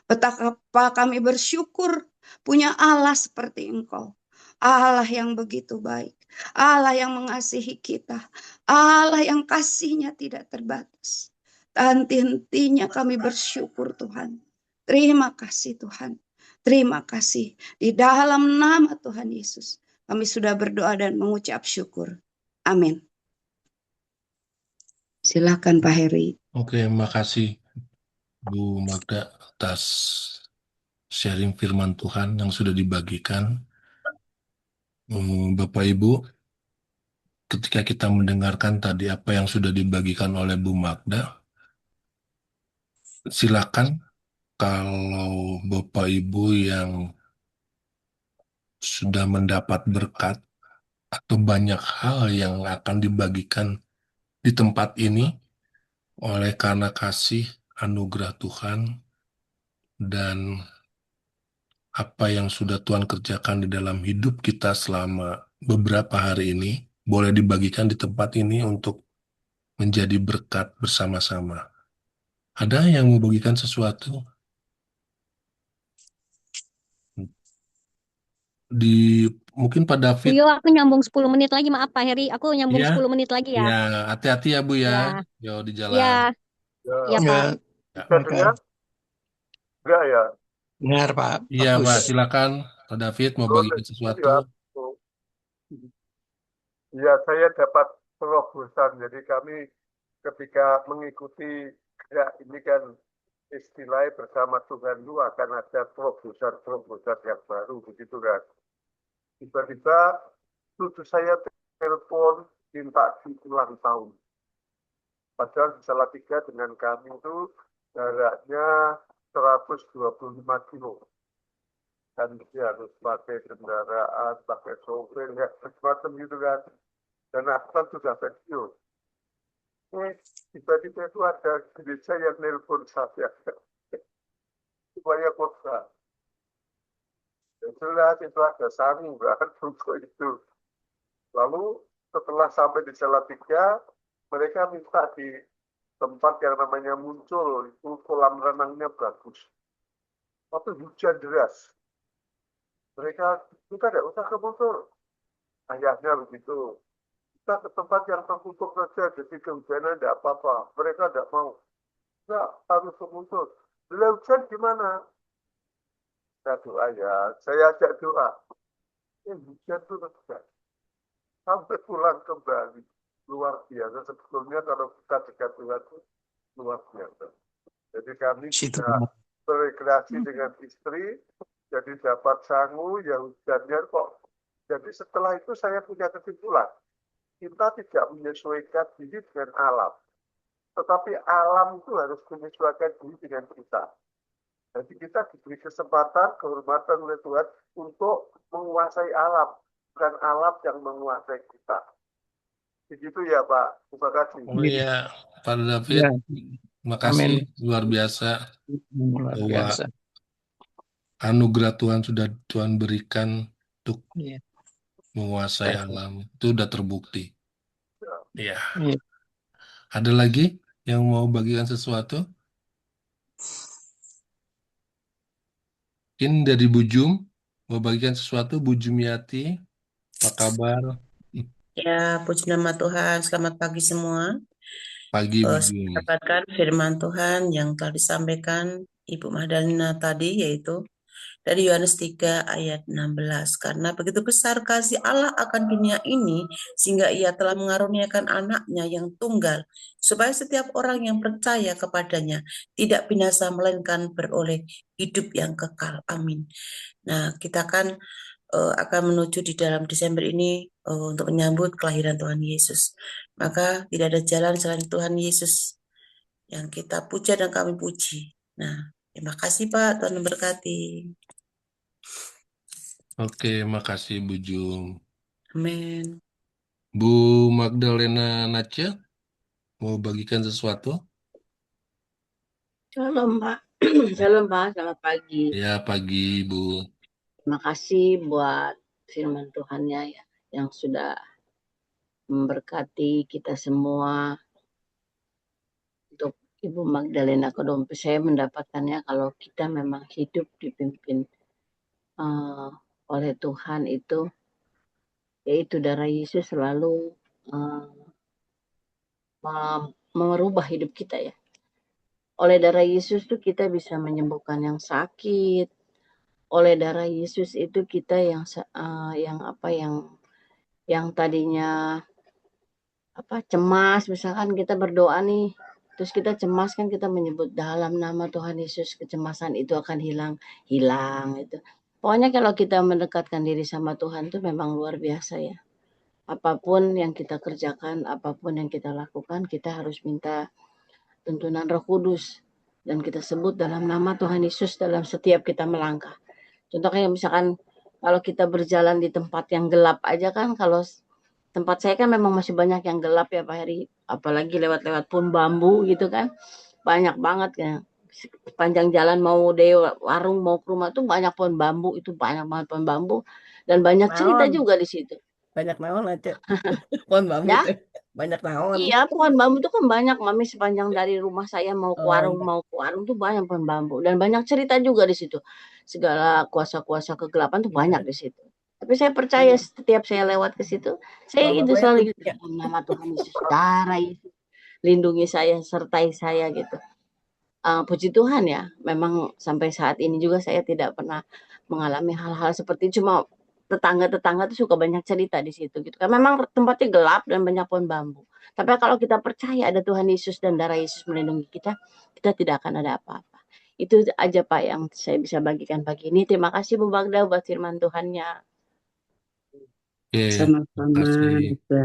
Betapa kami bersyukur punya Allah seperti Engkau. Allah yang begitu baik, Allah yang mengasihi kita, Allah yang kasihnya tidak terbatas. Henti-hentinya kami bersyukur Tuhan. Terima kasih Tuhan. Terima kasih. Di dalam nama Tuhan Yesus, kami sudah berdoa dan mengucap syukur. Amin. Silakan Pak Heri. Oke, makasih Bu Magda atas sharing firman Tuhan yang sudah dibagikan. Bapak Ibu, ketika kita mendengarkan tadi apa yang sudah dibagikan oleh Bu Magda, silakan kalau Bapak Ibu yang sudah mendapat berkat atau banyak hal yang akan dibagikan di tempat ini oleh karena kasih anugerah Tuhan dan apa yang sudah Tuhan kerjakan di dalam hidup kita selama beberapa hari ini, boleh dibagikan di tempat ini untuk menjadi berkat bersama-sama. Ada yang mau bagikan sesuatu? Mungkin Pak David. Yo, aku nyambung 10 menit lagi, maaf Pak Heri, aku nyambung Ya, 10 menit lagi ya. ya, hati-hati ya Bu ya. Ya, Yo di jalan. ya, ya Pak. Bisa dengar? Enggak ya? Dengar Pak. Iya Bagus. Pak, silakan Pak David mau bagikan sesuatu. Ya, saya dapat terobosan. Jadi kami ketika mengikuti gerak ini kan istilahnya bersama Tuhan itu akan ada terobosan yang baru begitu kan. Tiba-tiba cucu saya telepon minta ulang tahun. Padahal di Salatiga dengan kami itu jaraknya 125 kilo. Dan dia harus pakai kendaraan, pakai sopir, ya, macam gitu kan. Dan aku kan sudah pensiun. Tiba-tiba itu ada gereja yang nelpon saya. Supaya kota. Jelas itu ada sangguran untuk itu. Lalu setelah sampai di Salatiga, mereka minta di tempat yang namanya Muncul, itu kolam renangnya bagus. Waktu hujan deras. Mereka, kita tidak usah ke Muncul. Ayahnya begitu. Kita ke tempat yang tertutup saja, jadi kehujanan tidak apa-apa. Mereka tidak mau. Tidak, harus ke Muncul. Bila hujan gimana? Saya doa ya, saya ajak doa. Hujan itu tidak. Sampai pulang kembali. Luar biasa. Sebetulnya kalau kita dekat Tuhan itu luar biasa. Jadi kami bisa berrekreasi dengan istri, jadi dapat sangu, ya hujannya kok. Jadi setelah itu saya punya kesimpulan. Kita tidak menyesuaikan diri dengan alam. Tetapi alam itu harus menyesuaikan diri dengan kita. Jadi kita diberi kesempatan, kehormatan oleh Tuhan untuk menguasai alam. Bukan alam yang menguasai kita. Begitu ya Pak. Terima kasih. Oh iya, Pak David. Ya. Terima kasih. Amin. Luar biasa. Luar biasa. Anugerah Tuhan sudah Tuhan berikan untuk Ya. menguasai alam. Itu sudah terbukti. Ya. Ya. Ada lagi yang mau bagikan sesuatu? Mungkin dari Bu Jum mau bagikan sesuatu, Bu Jumiati, apa kabar? Ya, puji nama Tuhan. Selamat pagi semua. Pagi Bu Saya Jum. mendapatkan firman Tuhan yang telah disampaikan Ibu Magdalena tadi, yaitu dari Yohanes 3 ayat 16. Karena begitu besar kasih Allah akan dunia ini, sehingga ia telah mengaruniakan anaknya yang tunggal, supaya setiap orang yang percaya kepadanya tidak binasa, melainkan beroleh hidup yang kekal. Amin. Nah, kita akan menuju di dalam Desember ini untuk menyambut kelahiran Tuhan Yesus. Maka tidak ada jalan selain Tuhan Yesus yang kita puja dan kami puji. Nah, terima kasih Pak, Tuhan memberkati. Oke, makasih Bu Jum. Amin. Bu Magdalena Nace, mau bagikan sesuatu? Shalom Pak. Shalom Pak, selamat pagi. Ya, pagi Bu. Terima kasih buat firman Tuhannya ya, yang sudah memberkati kita semua. Untuk Ibu Magdalena Kodompis, saya mendapatkannya kalau kita memang hidup dipimpin oleh Tuhan itu yaitu darah Yesus selalu merubah hidup kita ya. Oleh darah Yesus tuh kita bisa menyembuhkan yang sakit. Oleh darah Yesus itu kita yang tadinya cemas, misalkan kita berdoa nih, terus kita cemas kan kita menyebut dalam nama Tuhan Yesus, kecemasan itu akan hilang itu. Pokoknya kalau kita mendekatkan diri sama Tuhan tuh memang luar biasa ya. Apapun yang kita kerjakan, apapun yang kita lakukan, kita harus minta tuntunan Roh Kudus dan kita sebut dalam nama Tuhan Yesus dalam setiap kita melangkah. Contohnya misalkan kalau kita berjalan di tempat yang gelap aja kan, kalau tempat saya kan memang masih banyak yang gelap ya Pak Heri, apalagi lewat-lewat pohon bambu gitu kan, banyak banget ya. Sepanjang jalan mau dari warung mau ke rumah tuh banyak pohon bambu, itu banyak banget pohon bambu dan banyak cerita Naon? juga di situ. Banyak naon aja. Pohon bambu Ya? teh. Banyak naon. Iya, pohon bambu itu kan banyak, Mami, sepanjang dari rumah saya mau ke warung tuh banyak pohon bambu dan banyak cerita juga di situ. Segala kuasa-kuasa kegelapan tuh banyak di situ. Tapi saya percaya setiap saya lewat ke situ, saya Kalau itu Bapaknya selalu punya. gitu, dalam nama Tuhan Yesus, darah Yesus, lindungi saya, sertai saya gitu. Puji Tuhan ya, memang sampai saat ini juga saya tidak pernah mengalami hal-hal seperti itu, cuma tetangga-tetangga tuh suka banyak cerita di situ gitu kan. Memang tempatnya gelap dan banyak pohon bambu. Tapi kalau kita percaya ada Tuhan Yesus dan darah Yesus melindungi kita, kita tidak akan ada apa-apa. Itu aja Pak yang saya bisa bagikan pagi ini. Terima kasih Bu Bagda buat firman Tuhannya. Oke, Sama-sama terima kasih juga.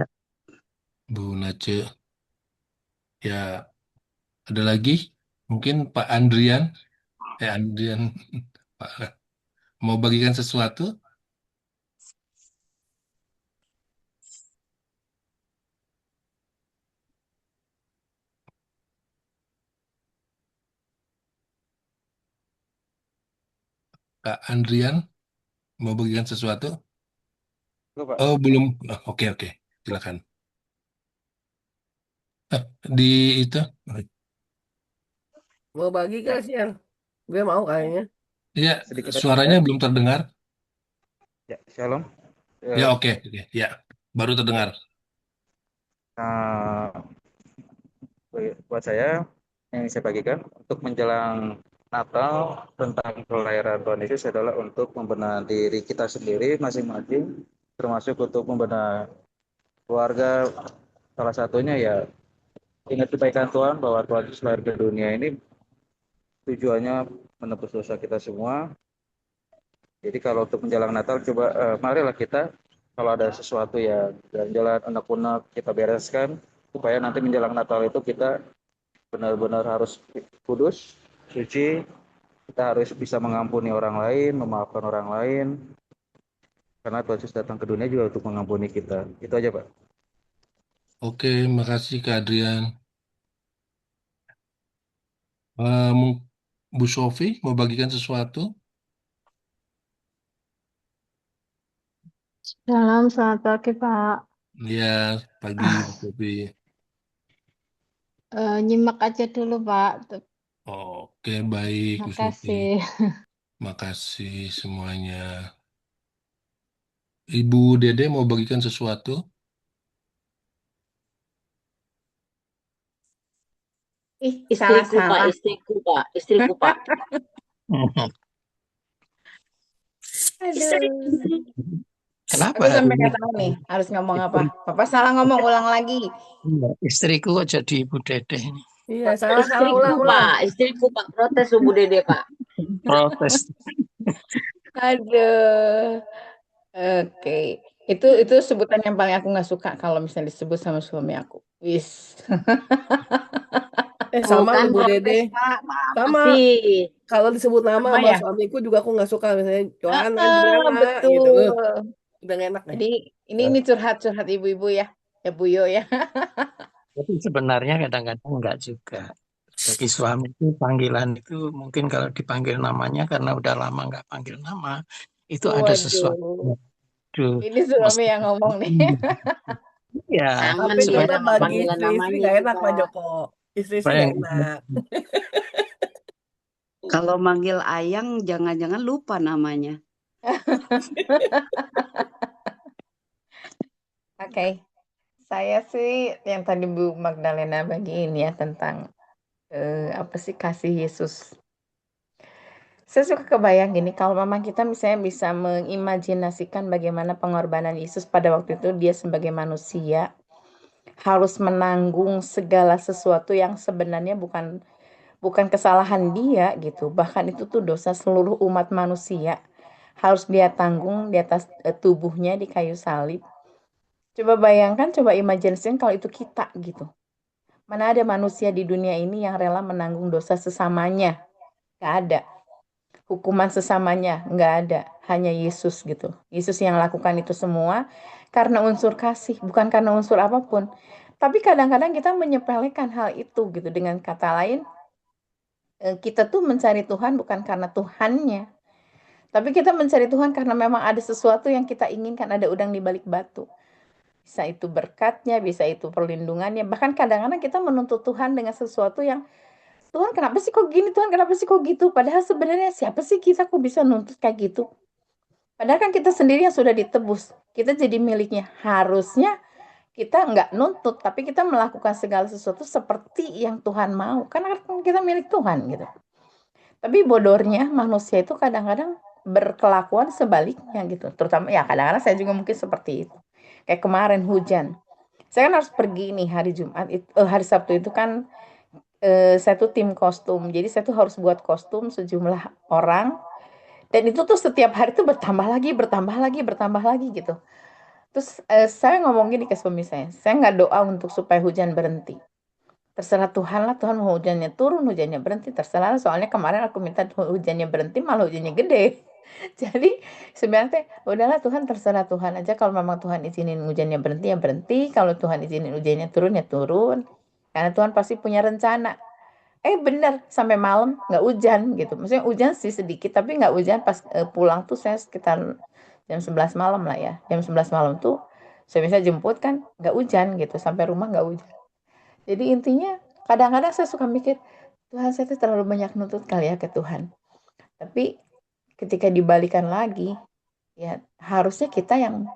Bu Nace. Ya, ada lagi? Mungkin Pak Andrian. Andrian, Pak, mau bagikan sesuatu? Kak Andrian, mau bagikan sesuatu? Oh, belum. Oke, silakan. Di itu? Mau bagi gak sih yang? Gue mau kayaknya. Iya, suaranya belum terdengar. Ya, shalom. Ya, oke. Ya, baru terdengar. Buat saya, yang saya bagikan untuk menjelang Natal tentang kelahiran Tuhan Yesus adalah untuk membenahi diri kita sendiri masing-masing, termasuk untuk membenahi keluarga. Salah satunya ya ingat kebaikan Tuhan bahwa Tuhan Yesus lahir ke dunia ini tujuannya menebus dosa kita semua. Jadi kalau untuk menjelang Natal coba marilah kita kalau ada sesuatu ya jalan-jalan unek-unek kita bereskan supaya nanti menjelang Natal itu kita benar-benar harus kudus, suci, kita harus bisa mengampuni orang lain, memaafkan orang lain, karena Tuhan Yesus datang ke dunia juga untuk mengampuni kita. Itu aja Pak. Oke, makasih Kak Adrian. Bu Sofi mau bagikan sesuatu? Salam, selamat pagi Pak. Ya, pagi Bu Sofi. Nyimak aja dulu Pak. Oke, baik Bu Sofi. Makasih. Makasih semuanya. Ibu Dede mau bagikan sesuatu? Istriku Pak. Aduh. Kenapa? Aku sampai nggak tahu nih harus ngomong apa. Papa salah ngomong, ulang lagi. Istriku kok jadi Ibu Dede ini. Iya, salah ulang. Istriku Pak, protes Bu Dede Pak. Protes. Aduh. Oke. Itu sebutan yang paling aku nggak suka kalau misalnya disebut sama suami aku. Wis. Sama Bukan Bu Dede. Pak. Sama. Sih. Kalau disebut nama sama ya? suamiku juga aku nggak suka, misalnya Johanna, Juliana, betul. gitu. Udah gak enak nih. Jadi ini curhat-curhat ibu-ibu ya Buyo ya. Tapi sebenarnya kadang-kadang enggak juga. Bagi suami itu panggilan itu mungkin kalau dipanggil namanya karena udah lama nggak panggil nama, itu ada sesuatu. Ini suami yang ngomong nih. Ya. Tapi itu bagi istri nggak enak Pak Joko. Istri nggak enak. Kalau manggil ayang jangan-jangan lupa namanya. Oke. Saya sih yang tadi Bu Magdalena bagiin ya tentang apa sih kasih Yesus. Saya suka kebayang gini, kalau memang kita misalnya bisa mengimajinasikan bagaimana pengorbanan Yesus pada waktu itu dia sebagai manusia harus menanggung segala sesuatu yang sebenarnya bukan kesalahan dia gitu. Bahkan itu tuh dosa seluruh umat manusia. Harus dia tanggung di atas tubuhnya di kayu salib. Coba bayangkan, coba imajinasikan kalau itu kita gitu. Mana ada manusia di dunia ini yang rela menanggung dosa sesamanya? Gak ada. Hukuman sesamanya nggak ada. Hanya Yesus gitu. Yesus yang lakukan itu semua karena unsur kasih, bukan karena unsur apapun. Tapi kadang-kadang kita menyepelekan hal itu gitu. Dengan kata lain, kita tuh mencari Tuhan bukan karena Tuhannya. Tapi kita mencari Tuhan karena memang ada sesuatu yang kita inginkan, ada udang di balik batu. Bisa itu berkatnya, bisa itu perlindungannya. Bahkan kadang-kadang kita menuntut Tuhan dengan sesuatu yang, Tuhan kenapa sih kok gini, Tuhan kenapa sih kok gitu. Padahal sebenarnya siapa sih kita kok bisa nuntut kayak gitu. Padahal kan kita sendiri yang sudah ditebus. Kita jadi miliknya. Harusnya kita nggak nuntut, tapi kita melakukan segala sesuatu seperti yang Tuhan mau. Karena kita milik Tuhan gitu. Tapi bodornya manusia itu kadang-kadang berkelakuan sebaliknya gitu. Terutama ya kadang-kadang saya juga mungkin seperti itu. Kayak kemarin hujan. Saya kan harus pergi nih hari Jumat, hari Sabtu itu kan saya tuh tim kostum. Jadi saya tuh harus buat kostum sejumlah orang. Dan itu tuh setiap hari tuh bertambah lagi gitu. Terus saya ngomong gini ke suami saya nggak doa untuk supaya hujan berhenti. Terserah Tuhan lah, Tuhan mau hujannya turun, hujannya berhenti, terserah. Soalnya kemarin aku minta hujannya berhenti, malah hujannya gede. Jadi sebenarnya udahlah Tuhan, terserah Tuhan aja. Kalau memang Tuhan izinin hujannya berhenti ya berhenti. Kalau Tuhan izinin hujannya turun ya turun. Karena Tuhan pasti punya rencana. Bener sampai malam nggak hujan gitu. Maksudnya hujan sih sedikit, tapi nggak hujan pas pulang tuh saya sekitar jam 11 malam lah ya. Jam 11 malam tuh saya bisa jemput kan nggak hujan gitu. Sampai rumah nggak hujan. Jadi intinya kadang-kadang saya suka mikir, Tuhan saya tuh terlalu banyak nuntut kali ya ke Tuhan. Tapi ketika dibalikan lagi, ya harusnya kita yang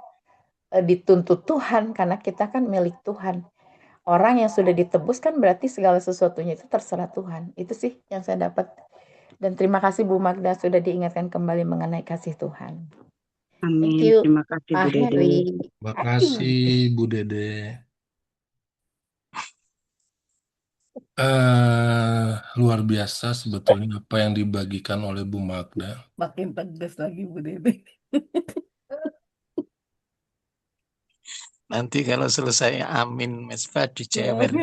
dituntut Tuhan karena kita kan milik Tuhan. Orang yang sudah ditebus kan berarti segala sesuatunya itu terserah Tuhan. Itu sih yang saya dapat. Dan terima kasih Bu Magda sudah diingatkan kembali mengenai kasih Tuhan. Amin. Thank you. Terima kasih Bu Dede. Terima kasih Bu Dede. Luar biasa sebetulnya apa yang dibagikan oleh Bu Magda. Makin tegas lagi Bu Dede. Nanti kalau selesai amin mesbah dicewel.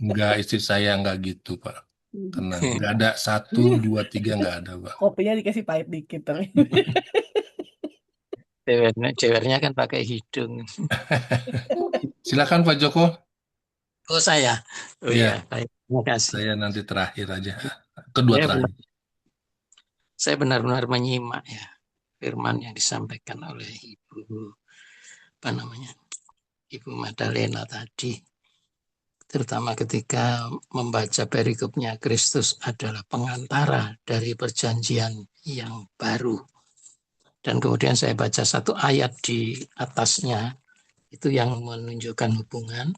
Enggak, istri saya enggak gitu Pak. Tenang, enggak ada 1, 2, 3 enggak ada Pak. Kopinya dikasih pahit dikit. Ceweknya kan pakai hidung. Silakan Pak Joko. Oh saya. Oh Iya. ya, baik. Terima kasih. Saya nanti terakhir aja. Kedua terakhir. Saya benar-benar menyimak ya firman yang disampaikan oleh Ibu Magdalena tadi. Terutama ketika membaca perikopnya, Kristus adalah pengantara dari perjanjian yang baru. Dan kemudian saya baca satu ayat di atasnya, itu yang menunjukkan hubungan.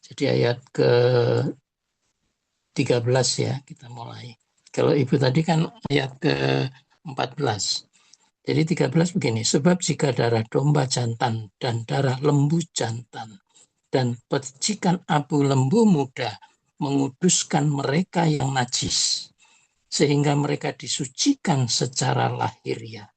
Jadi ayat ke-13 ya, kita mulai. Kalau Ibu tadi kan ayat ke-14. Jadi 13 begini, sebab jika darah domba jantan dan darah lembu jantan dan percikan abu lembu muda menguduskan mereka yang najis, sehingga mereka disucikan secara lahiriah.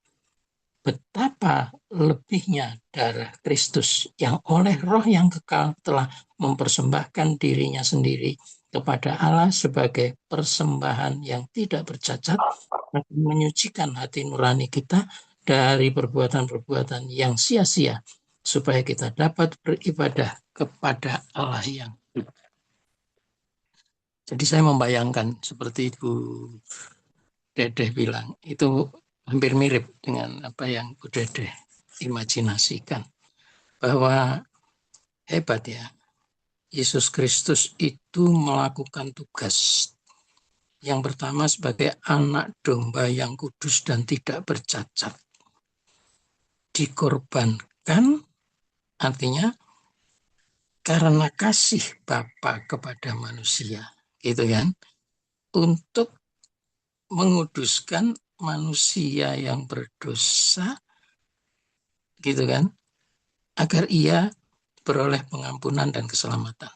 Betapa lebihnya darah Kristus yang oleh roh yang kekal telah mempersembahkan dirinya sendiri kepada Allah sebagai persembahan yang tidak bercacat, menyucikan hati nurani kita dari perbuatan-perbuatan yang sia-sia, supaya kita dapat beribadah kepada Allah yang hidup. Jadi saya membayangkan seperti Ibu Dedeh bilang, itu hampir mirip dengan apa yang Bu Dedeh imajinasikan. Bahwa hebat ya, Yesus Kristus itu melakukan tugas. Yang pertama sebagai anak domba yang kudus dan tidak bercacat. Dikorbankan Artinya karena kasih Bapa kepada manusia, gitu kan, untuk menguduskan manusia yang berdosa, gitu kan, agar ia beroleh pengampunan dan keselamatan.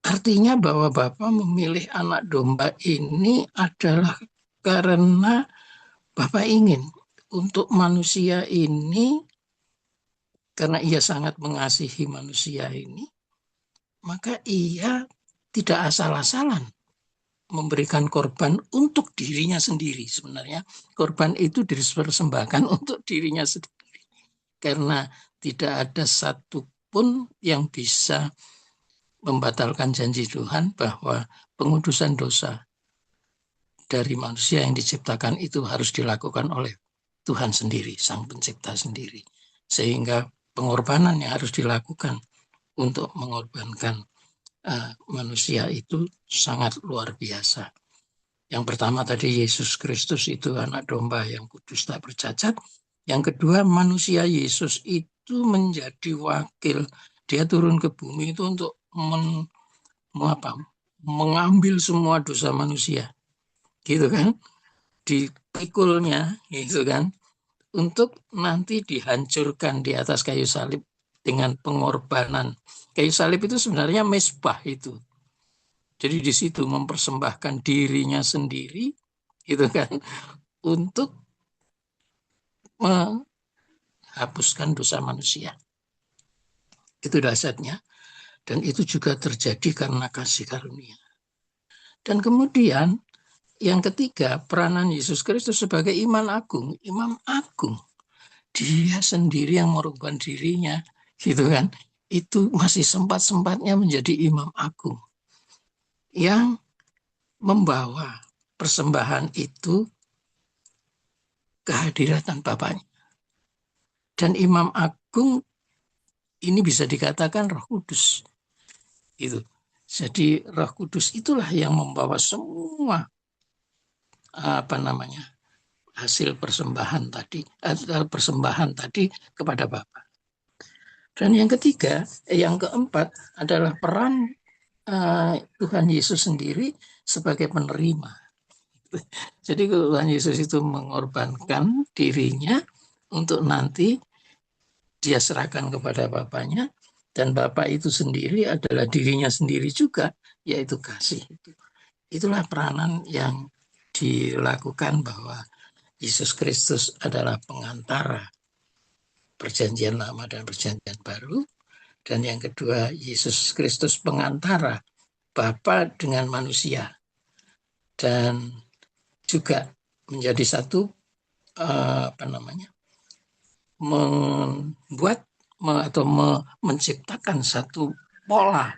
Artinya bahwa Bapa memilih anak domba ini adalah karena Bapa ingin untuk manusia ini, karena ia sangat mengasihi manusia ini, maka ia tidak asal-asalan memberikan korban untuk dirinya sendiri. Sebenarnya korban itu dipersembahkan untuk dirinya sendiri. Karena tidak ada satupun yang bisa membatalkan janji Tuhan bahwa pengudusan dosa dari manusia yang diciptakan itu harus dilakukan oleh Tuhan sendiri, Sang Pencipta sendiri. Sehingga pengorbanan yang harus dilakukan untuk mengorbankan manusia itu sangat luar biasa. Yang pertama tadi Yesus Kristus itu anak domba yang kudus tak bercacat. Yang kedua, manusia Yesus itu menjadi wakil. Dia turun ke bumi itu untuk mengambil semua dosa manusia. Gitu kan? Dipikulnya, gitu kan? Untuk nanti dihancurkan di atas kayu salib dengan pengorbanan. Kayu salib itu sebenarnya mezbah itu. Jadi di situ mempersembahkan dirinya sendiri, gitu kan, untuk menghapuskan dosa manusia. Itu dasarnya. Dan itu juga terjadi karena kasih karunia. Dan kemudian yang ketiga, peranan Yesus Kristus sebagai imam agung. Dia sendiri yang merubah dirinya, gitu kan. Itu masih sempat-sempatnya menjadi imam agung yang membawa persembahan itu kehadiran Bapaknya. Dan imam agung ini bisa dikatakan Roh Kudus. Itu. Jadi Roh Kudus itulah yang membawa semua hasil persembahan tadi kepada Bapa. Dan yang ketiga, yang keempat adalah peran Tuhan Yesus sendiri sebagai penerima. Jadi Tuhan Yesus itu mengorbankan dirinya untuk nanti dia serahkan kepada Bapaknya, dan Bapa itu sendiri adalah dirinya sendiri juga, yaitu kasih. Itulah peranan yang dilakukan bahwa Yesus Kristus adalah pengantara perjanjian lama dan perjanjian baru. Dan yang kedua, Yesus Kristus pengantara Bapa dengan manusia. Dan juga menjadi satu membuat atau menciptakan satu pola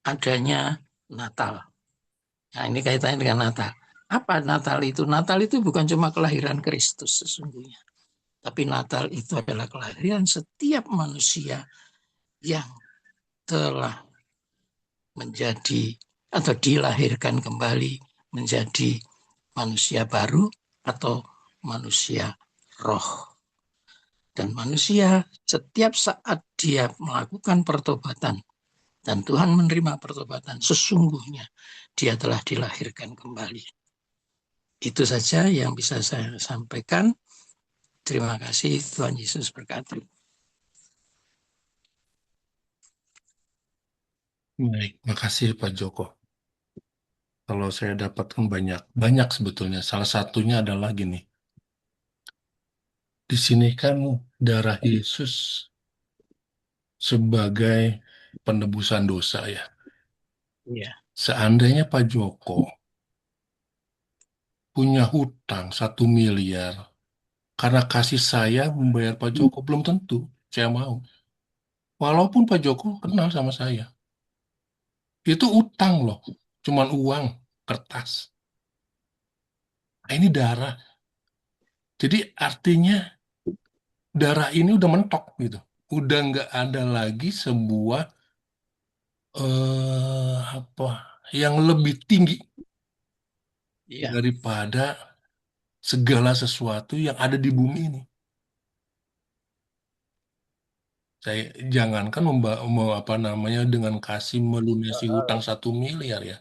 adanya Natal. Nah, ini kaitannya dengan Natal. Apa Natal itu? Natal itu bukan cuma kelahiran Kristus sesungguhnya. Tapi Natal itu adalah kelahiran setiap manusia yang telah menjadi atau dilahirkan kembali menjadi manusia baru atau manusia roh. Dan manusia setiap saat dia melakukan pertobatan dan Tuhan menerima pertobatan, sesungguhnya dia telah dilahirkan kembali. Itu saja yang bisa saya sampaikan. Terima kasih, Tuhan Yesus berkati. Baik, makasih Pak Joko. Kalau saya dapatkan banyak sebetulnya. Salah satunya adalah gini. Di sini kan darah Yesus sebagai penebusan dosa ya. Iya. Seandainya Pak Joko punya hutang 1 miliar, karena kasih saya membayar Pak Joko, belum tentu saya mau. Walaupun Pak Joko kenal sama saya. Itu utang loh, cuman uang, kertas. Nah, ini darah. Jadi artinya darah ini udah mentok gitu. Udah nggak ada lagi sebuah yang lebih tinggi daripada segala sesuatu yang ada di bumi ini. Jangankan apa namanya dengan kasih melunasi hutang 1 miliar ya.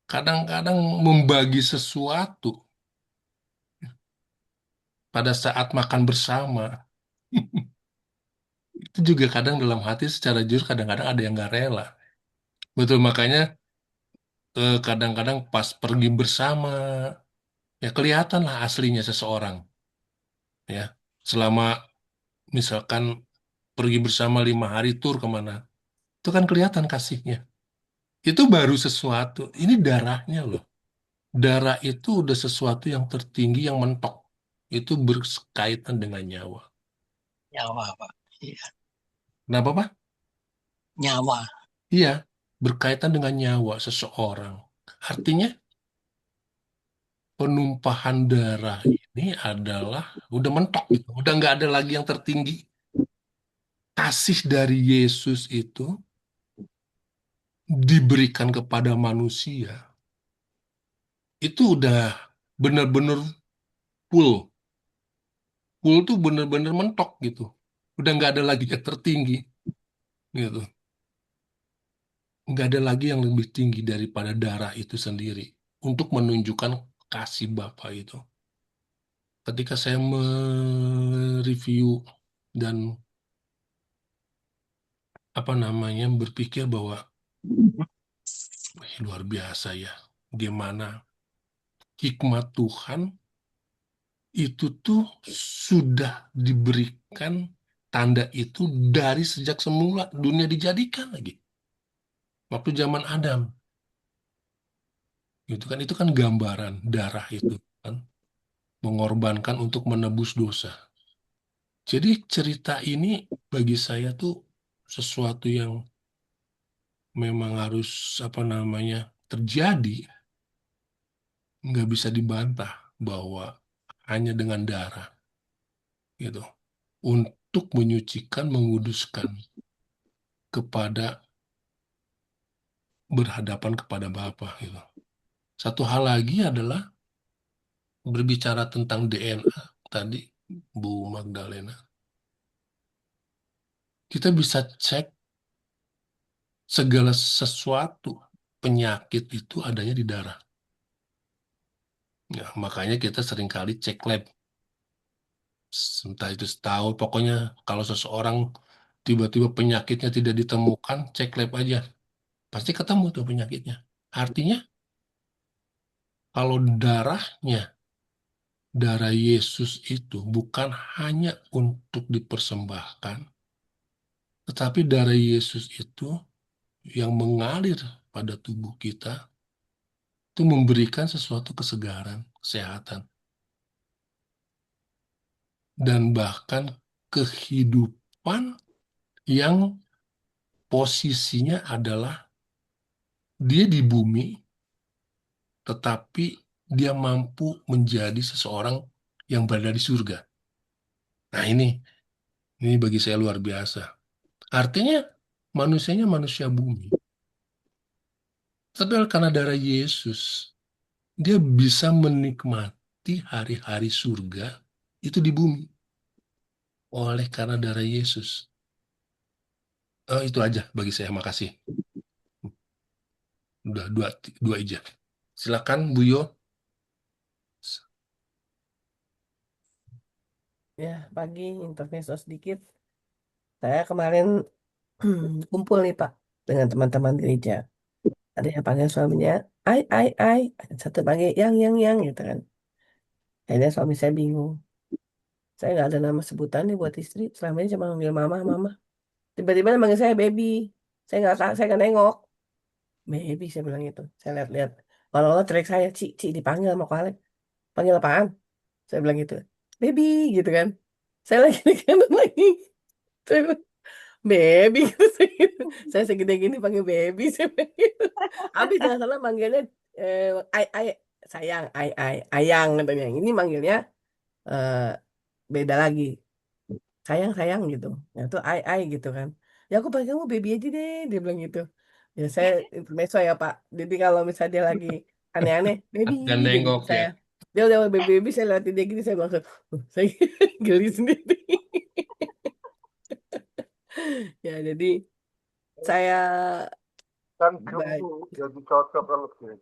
Kadang-kadang membagi sesuatu pada saat makan bersama itu juga kadang dalam hati secara jujur kadang-kadang ada yang nggak rela. Betul, makanya kadang-kadang pas pergi bersama ya kelihatan lah aslinya seseorang ya. Selama misalkan pergi bersama 5 hari tur kemana, itu kan kelihatan kasihnya. Itu baru sesuatu. Ini darahnya loh. Darah itu udah sesuatu yang tertinggi yang mentok. Itu berkaitan dengan nyawa. Nyawa, Pak. Iya, Kenapa, Pak? nyawa. Iya, berkaitan dengan nyawa seseorang. Artinya penumpahan darah ini adalah udah mentok gitu. Udah nggak ada lagi yang tertinggi. Kasih dari Yesus itu diberikan kepada manusia. Itu udah benar-benar full. Full tuh benar-benar mentok gitu. Udah nggak ada lagi yang tertinggi gitu. Nggak ada lagi yang lebih tinggi daripada darah itu sendiri untuk menunjukkan kasih Bapa itu. Ketika saya mereview dan apa namanya berpikir bahwa luar biasa ya, gimana hikmat Tuhan itu tuh sudah diberikan tanda itu dari sejak semula dunia dijadikan lagi. Waktu zaman Adam. Itu kan gambaran darah itu kan mengorbankan untuk menebus dosa. Jadi cerita ini bagi saya tuh sesuatu yang memang harus apa namanya terjadi, nggak bisa dibantah bahwa hanya dengan darah gitu untuk menyucikan, menguduskan kepada berhadapan kepada Bapa gitu. Satu hal lagi adalah berbicara tentang DNA tadi Bu Magdalena. Kita bisa cek segala sesuatu penyakit itu adanya di darah. Ya, makanya kita seringkali cek lab. Entah itu setahun, pokoknya kalau seseorang tiba-tiba penyakitnya tidak ditemukan, cek lab aja. Pasti ketemu tuh penyakitnya. Artinya, kalau darah Yesus itu bukan hanya untuk dipersembahkan, tetapi darah Yesus itu yang mengalir pada tubuh kita, itu memberikan sesuatu kesegaran, kesehatan, dan bahkan kehidupan yang posisinya adalah dia di bumi, tetapi dia mampu menjadi seseorang yang berada di surga. Nah ini bagi saya luar biasa. Artinya manusianya manusia bumi. Tapi karena darah Yesus, dia bisa menikmati hari-hari surga itu di bumi. Oleh karena darah Yesus. Itu aja bagi saya, makasih. Udah dua aja. Silakan Bu Yo. Ya, pagi intermezzo sedikit. Saya kemarin kumpul nih Pak dengan teman-teman gereja. Ada yang panggil suaminya ai, ada satu panggil yang gitu kan. Akhirnya suami saya bingung. Saya nggak ada nama sebutan nih buat istri. Selama ini cuma manggil mama. Tiba-tiba dia manggil saya baby. Saya nggak nengok. Baby saya bilang gitu. Saya lihat-lihat. Kalau teriak saya, Ci dipanggil sama Ko Alek. Panggil apaan? Saya bilang gitu. Baby gitu kan. Saya lagi di kanan lagi. Saya bilang, baby gitu. Saya segede gini panggil baby. Saya bilang gitu. Habis jangan salah manggilnya ai, sayang, ayang katanya. Ini manggilnya eh, beda lagi. Sayang gitu. Ya itu ai gitu kan. Ya aku panggil kamu baby aja deh. Dia bilang gitu. Ya saya intermezzo ya Pak. Jadi kalau misalnya dia lagi aneh-aneh, baby Dan dia gitu nengok ya. saya. Dia udah baby saya liatin dia gini saya langsung saya geli sendiri. Ya, jadi saya Kan baik. jumbo jadi cocok kalau sih.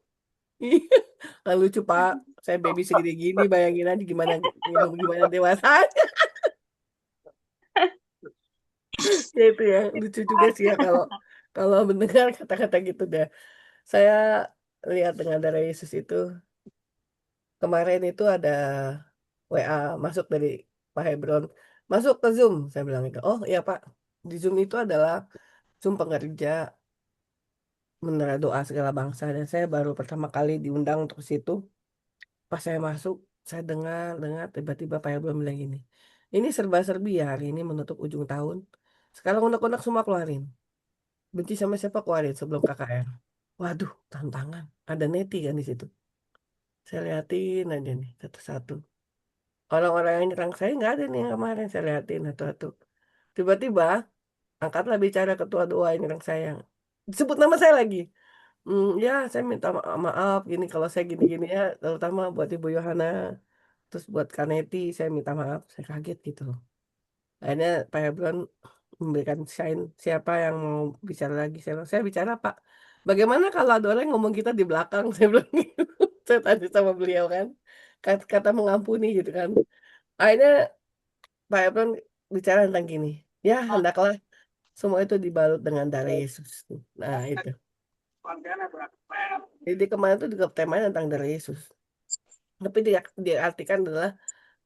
Nggak lucu, Pak. Saya baby segini gini, bayangin aja gimana gimana dewasa. Ya itu ya, lucu juga sih ya kalau kalau mendengar kata-kata gitu deh. Saya lihat dengan darah Yesus itu kemarin itu ada WA masuk dari Pak Hebron, masuk ke Zoom. Saya bilang itu, oh iya Pak, di Zoom itu adalah Zoom pengerja menara doa segala bangsa dan saya baru pertama kali diundang untuk ke situ. Pas saya masuk, saya dengar tiba-tiba Pak Hebron bilang gini, ini serba-serbi ya hari ini menutup ujung tahun. Sekarang unek-unek semua keluarin. Benci sama siapa keluarin sebelum KKR. Waduh, tantangan. Ada neti kan di situ. Saya liatin aja nih satu-satu. Orang-orang yang nyerang saya nggak ada nih yang kemarin. Saya liatin satu-satu. Tiba-tiba angkatlah bicara ketua doa yang nyerang saya. Disebut nama saya lagi. Ya, saya minta maaf gini kalau saya gini-gini ya, terutama buat Ibu Yohana, terus buat Kaneti, saya minta maaf. Saya kaget gitu loh. Akhirnya Pak Hebron memberikan sign siapa yang mau bicara lagi. Saya bicara Pak. Bagaimana kalau ada orang yang ngomong kita di belakang? Saya bilang gitu. Saya tanya sama beliau kan. Kata mengampuni gitu kan. Akhirnya Pak Hebron bicara tentang gini. Ya, hendaklah semua itu dibalut dengan darah Yesus. Nah, itu. Jadi kemarin itu juga temanya tentang darah Yesus. Tapi diartikan adalah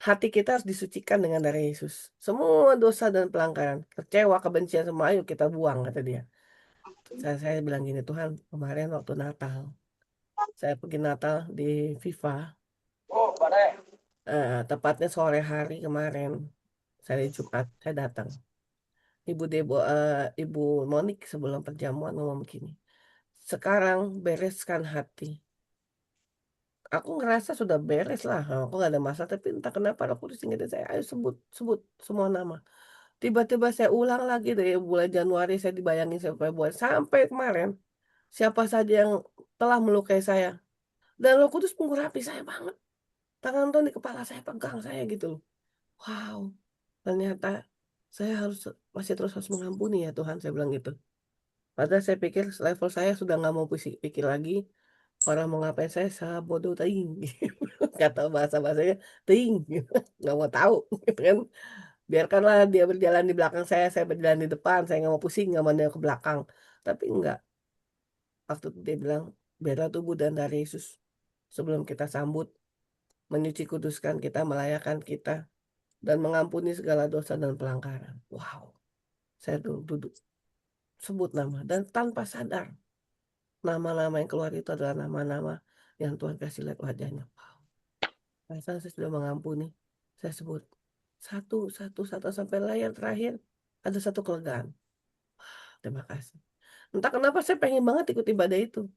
hati kita harus disucikan dengan darah Yesus. Semua dosa dan pelanggaran, kecewa, kebencian semua ayo kita buang kata dia. Saya bilang gini, Tuhan, kemarin waktu Natal, saya pergi Natal di FIFA, tepatnya sore hari kemarin, hari Jumat, saya datang. Ibu Monik sebelum perjamuan ngomong begini, sekarang bereskan hati. Aku ngerasa sudah beres lah, aku nggak ada masalah, tapi entah kenapa aku ingetin saya, ayo sebut semua nama. Tiba-tiba saya ulang lagi dari bulan Januari saya dibayangin sampai bulan sampai kemarin siapa saja yang telah melukai saya dan Roh Kudus mengurapi saya banget. Tangan Tuhan di kepala saya pegang saya gitu loh. Wow, ternyata saya masih terus harus mengampuni ya Tuhan, saya bilang gitu. Padahal saya pikir level saya sudah nggak mau pikir lagi orang mau ngapain saya bodoh ting kata bahasanya ting nggak mau tahu gitu kan. Biarkanlah dia berjalan di belakang saya berjalan di depan, saya nggak mau pusing, nggak mau dia ke belakang. Tapi enggak, waktu itu dia bilang, biarlah tubuh dan darah Yesus sebelum kita sambut, menyuci kuduskan kita, melayakan kita, dan mengampuni segala dosa dan pelanggaran. Wow, saya duduk, sebut nama, dan tanpa sadar, nama-nama yang keluar itu adalah nama-nama yang Tuhan kasih lihat wajahnya. Wow, saya sudah mengampuni, saya sebut, satu, sampai layar terakhir, ada satu kelegaan. Terima kasih. Entah kenapa saya pengen banget ikut ibadah itu.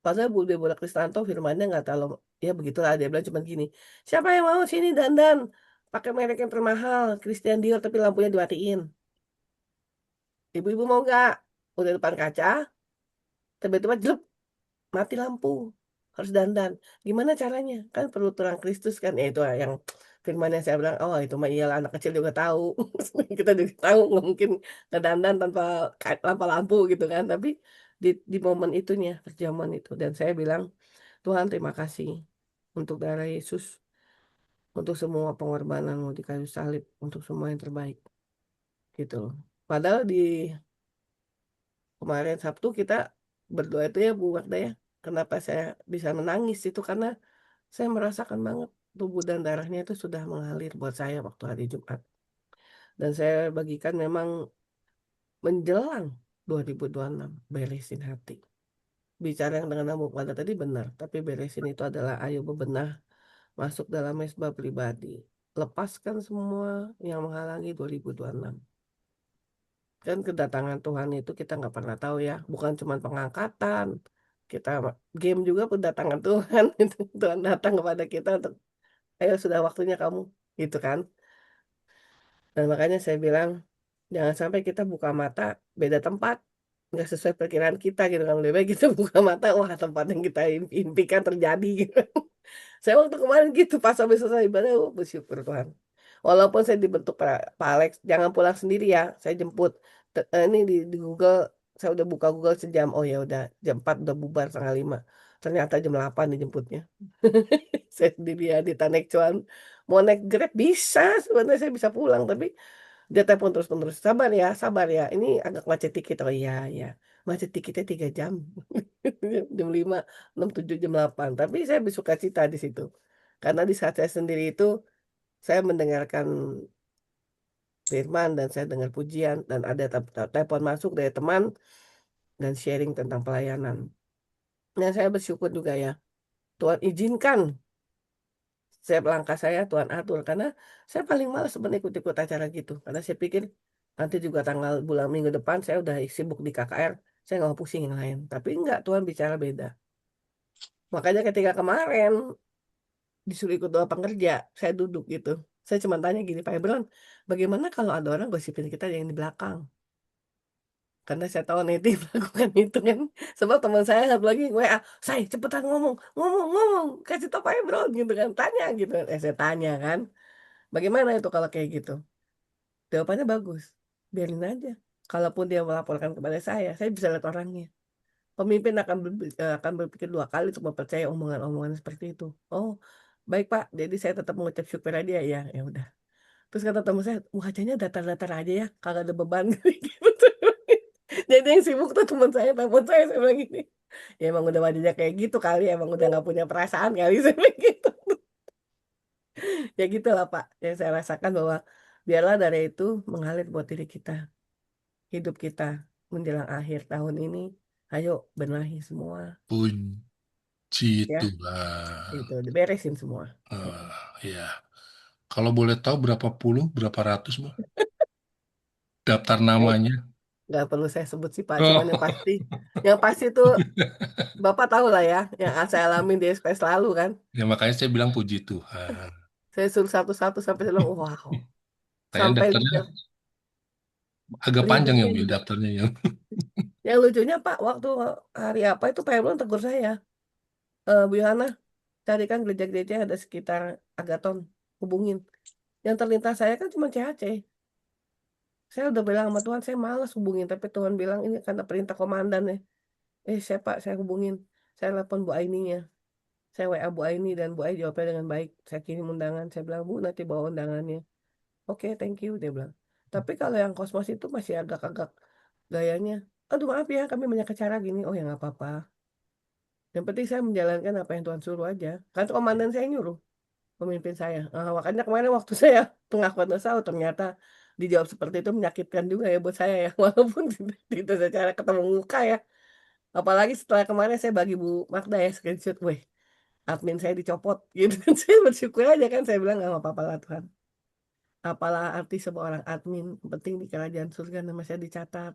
Padahal Bu Deborah Kristanto firmannya nggak terlalu, ya begitulah dia bilang cuma gini. Siapa yang mau sini dandan pakai merek yang termahal, Christian Dior tapi lampunya dimatiin. Ibu-ibu mau nggak? Udah depan kaca, tiba-tiba jelek, mati lampu. Harus dandan. Gimana caranya? Kan perlu terang Kristus kan. Ya itu yang firmannya saya bilang, oh itu mah iyalah anak kecil juga tahu. Kita juga tahu nggak mungkin ngedandan tanpa lampu gitu kan. Tapi di momen itunya, perjamuan itu. Dan saya bilang, Tuhan terima kasih untuk darah Yesus, untuk semua pengorbananmu di kayu salib, untuk semua yang terbaik. Gitu loh. Padahal di kemarin Sabtu kita berdoa itu ya Bu Warda ya. Kenapa saya bisa menangis itu karena saya merasakan banget tubuh dan darahnya itu sudah mengalir buat saya waktu hari Jumat. Dan saya bagikan memang menjelang 2026 beresin hati. Bicara yang dengan Abu Pada tadi benar, tapi beresin itu adalah ayo bebenah, masuk dalam mesbah pribadi. Lepaskan semua yang menghalangi 2026. Kan kedatangan Tuhan itu kita nggak pernah tahu ya, bukan cuma pengangkatan. Kita game juga kedatangan Tuhan itu Tuhan datang kepada kita untuk ayo sudah waktunya kamu gitu kan. Dan makanya saya bilang jangan sampai kita buka mata beda tempat nggak sesuai perkiraan kita gitu kan, lebih baik kita buka mata wah tempat yang kita impikan terjadi gitu. Saya waktu kemarin gitu pas habis selesai ibadah bersyukur Tuhan Walaupun saya dibentuk Pak Alex, jangan pulang sendiri ya, saya jemput. Ini di Google, saya udah buka Google sejam. Oh ya udah, jam 4 udah bubar setengah 5. Ternyata jam 8 dijemputnya. Saya sendirian di naik cuan. Mau naik Grab bisa, sebenarnya saya bisa pulang, tapi dia telepon terus-menerus. Sabar ya. Ini agak macet dikit. Oh iya, ya. Macet dikitnya 3 jam. Jam 5, 6, 7, jam 8. Tapi saya bersuka cita di situ. Karena di saat saya sendiri itu, saya mendengarkan firman dan saya dengar pujian dan ada telepon masuk dari teman dan sharing tentang pelayanan. Dan saya bersyukur juga ya, Tuhan izinkan saya langkah saya Tuhan atur karena saya paling malas sebenarnya ikut-ikut acara gitu. Karena saya pikir nanti juga tanggal bulan minggu depan saya udah sibuk di KKR, saya nggak mau pusing yang lain. Tapi enggak, Tuhan bicara beda. Makanya ketika kemarin disuruh ikut doa pengerja, saya duduk gitu. Saya cuma tanya gini, Pak Ebron, bagaimana kalau ada orang gosipin kita yang di belakang? Karena saya tahu nanti melakukan itu kan. Sebab teman saya satu lagi WA, saya cepetan ngomong, kasih tau Pak Ebron gitu kan, tanya gitu. Saya tanya kan, bagaimana itu kalau kayak gitu? Jawabannya bagus, biarin aja. Kalaupun dia melaporkan kepada saya bisa lihat orangnya. Pemimpin akan berpikir 2 kali untuk mempercayai omongan-omongan seperti itu. Oh, baik Pak, jadi saya tetap mengucap syukur aja ya, ya udah. Terus kata teman saya, wajahnya datar-datar aja ya, kalau ada beban gitu. Jadi yang sibuk tuh teman saya bilang gini. Ya emang udah wajahnya kayak gitu kali, emang udah nggak punya perasaan kali saya bilang gitu. Ya gitulah Pak, yang saya rasakan bahwa biarlah dari itu mengalir buat diri kita, hidup kita menjelang akhir tahun ini. Ayo benahi semua, Puji ya, Tuhan. itu diberesin semua. Ya, kalau boleh tahu berapa ratus, Bu? Daftar namanya. Nggak perlu saya sebut sih Pak, cuman Oh. yang pasti tuh Bapak tahu lah ya, yang saya alamin di SPS lalu kan. Ya makanya saya bilang puji Tuhan. Saya suruh satu-satu sampai saya bilang, wow. Kayaknya Sampai daftarnya agak panjang ya, ribetnya Bu, juga. daftarnya ya. Yang lucunya Pak, waktu hari apa itu Pak Ebron tegur saya. Bu Yohana, carikan gereja-gereja yang ada sekitar Agaton, hubungin. Yang terlintas saya kan cuma CHC. Saya udah bilang sama Tuhan, saya malas hubungin. Tapi Tuhan bilang ini karena perintah komandan ya. Saya Pak, saya hubungin. Saya telepon Bu Aininya. Saya WA Bu Aini dan Bu Aini jawabnya dengan baik. Saya kirim undangan. Saya bilang, Bu nanti bawa undangannya. Oke, thank you, dia bilang. Tapi kalau yang kosmos itu masih agak-agak gayanya. Aduh maaf ya, kami banyak acara gini. Oh ya nggak apa-apa. Yang penting saya menjalankan apa yang Tuhan suruh aja. Kan komandan saya nyuruh, pemimpin saya. Makanya kemarin waktu saya pengakuan dosa, ternyata dijawab seperti itu menyakitkan juga ya buat saya ya. Walaupun tidak secara ketemu muka ya. Apalagi setelah kemarin saya bagi Bu Magda ya screenshot, weh, admin saya dicopot gitu. Saya bersyukur aja kan, saya bilang nggak apa-apa lah Tuhan. Apalah arti seorang admin, yang penting di kerajaan surga nama saya dicatat.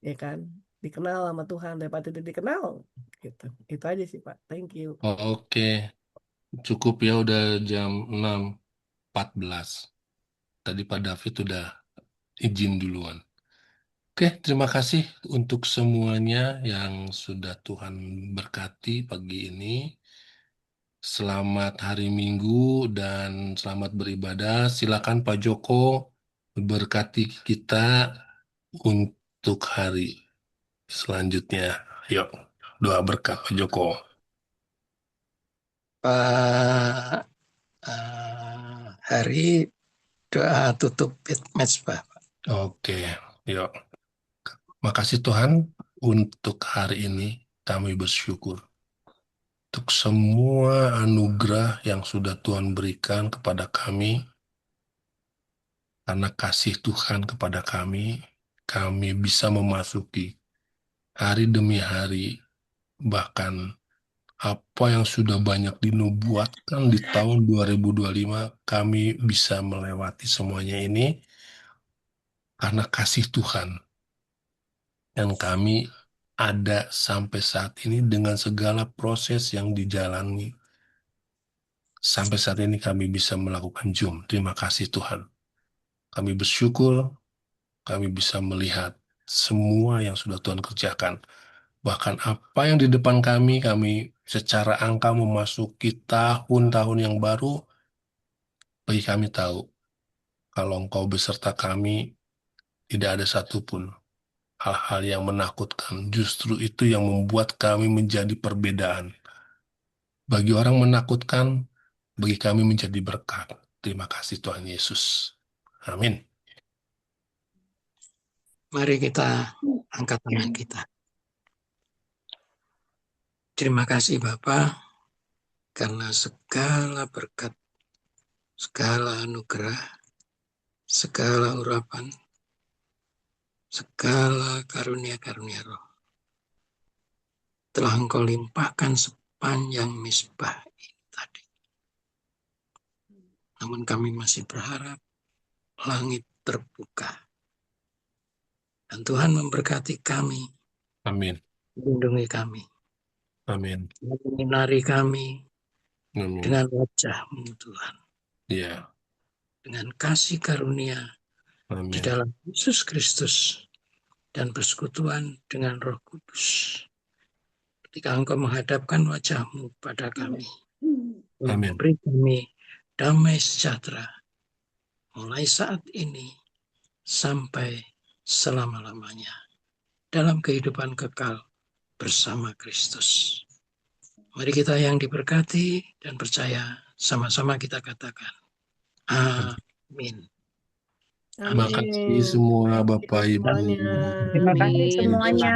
Ya kan, dikenal sama Tuhan daripada tidak dikenal gitu. Itu aja sih Pak, thank you. Oke, cukup ya udah jam 6.14. Tadi Pak David udah izin duluan. Oke, terima kasih untuk semuanya yang sudah Tuhan berkati pagi ini. Selamat hari Minggu dan selamat beribadah. Silakan Pak Joko berkati kita untuk hari selanjutnya. Yuk, doa berkat Pak Joko. Pak Hari, doa tutup match Pak. Oke, yuk. Makasih Tuhan untuk hari ini kami bersyukur. Untuk semua anugerah yang sudah Tuhan berikan kepada kami, karena kasih Tuhan kepada kami bisa memasuki hari demi hari, bahkan apa yang sudah banyak dinubuatkan di tahun 2025, kami bisa melewati semuanya ini karena kasih Tuhan. Dan kami ada sampai saat ini dengan segala proses yang dijalani. Sampai saat ini kami bisa melakukan Zoom. Terima kasih Tuhan. Kami bersyukur, kami bisa melihat semua yang sudah Tuhan kerjakan. Bahkan apa yang di depan kami secara angka memasuki tahun-tahun yang baru, Bagi kami tahu, kalau Engkau beserta kami, tidak ada satupun hal-hal yang menakutkan. Justru itu yang membuat kami menjadi perbedaan. Bagi orang menakutkan, bagi kami menjadi berkat. Terima kasih Tuhan Yesus. Amin. Mari kita angkat tangan kita. Terima kasih Bapa, karena segala berkat, segala anugerah, segala urapan, segala karunia-karunia Roh telah Engkau limpahkan sepanjang misbah ini tadi. Namun kami masih berharap langit terbuka dan Tuhan memberkati kami, Amin. melindungi kami, Amin. menyinari kami Amin. dengan wajah-Mu Tuhan, Ya. dengan kasih karunia di Amin. dalam Yesus Kristus dan persekutuan dengan Roh Kudus. Ketika Engkau menghadapkan wajah-Mu pada kami, Amin. memberi kami damai sejahtera mulai saat ini sampai selama-lamanya dalam kehidupan kekal bersama Kristus. Mari kita yang diberkati dan percaya, sama-sama kita katakan, amin. Terima kasih semua Bapak Ibu. Terima kasih semuanya.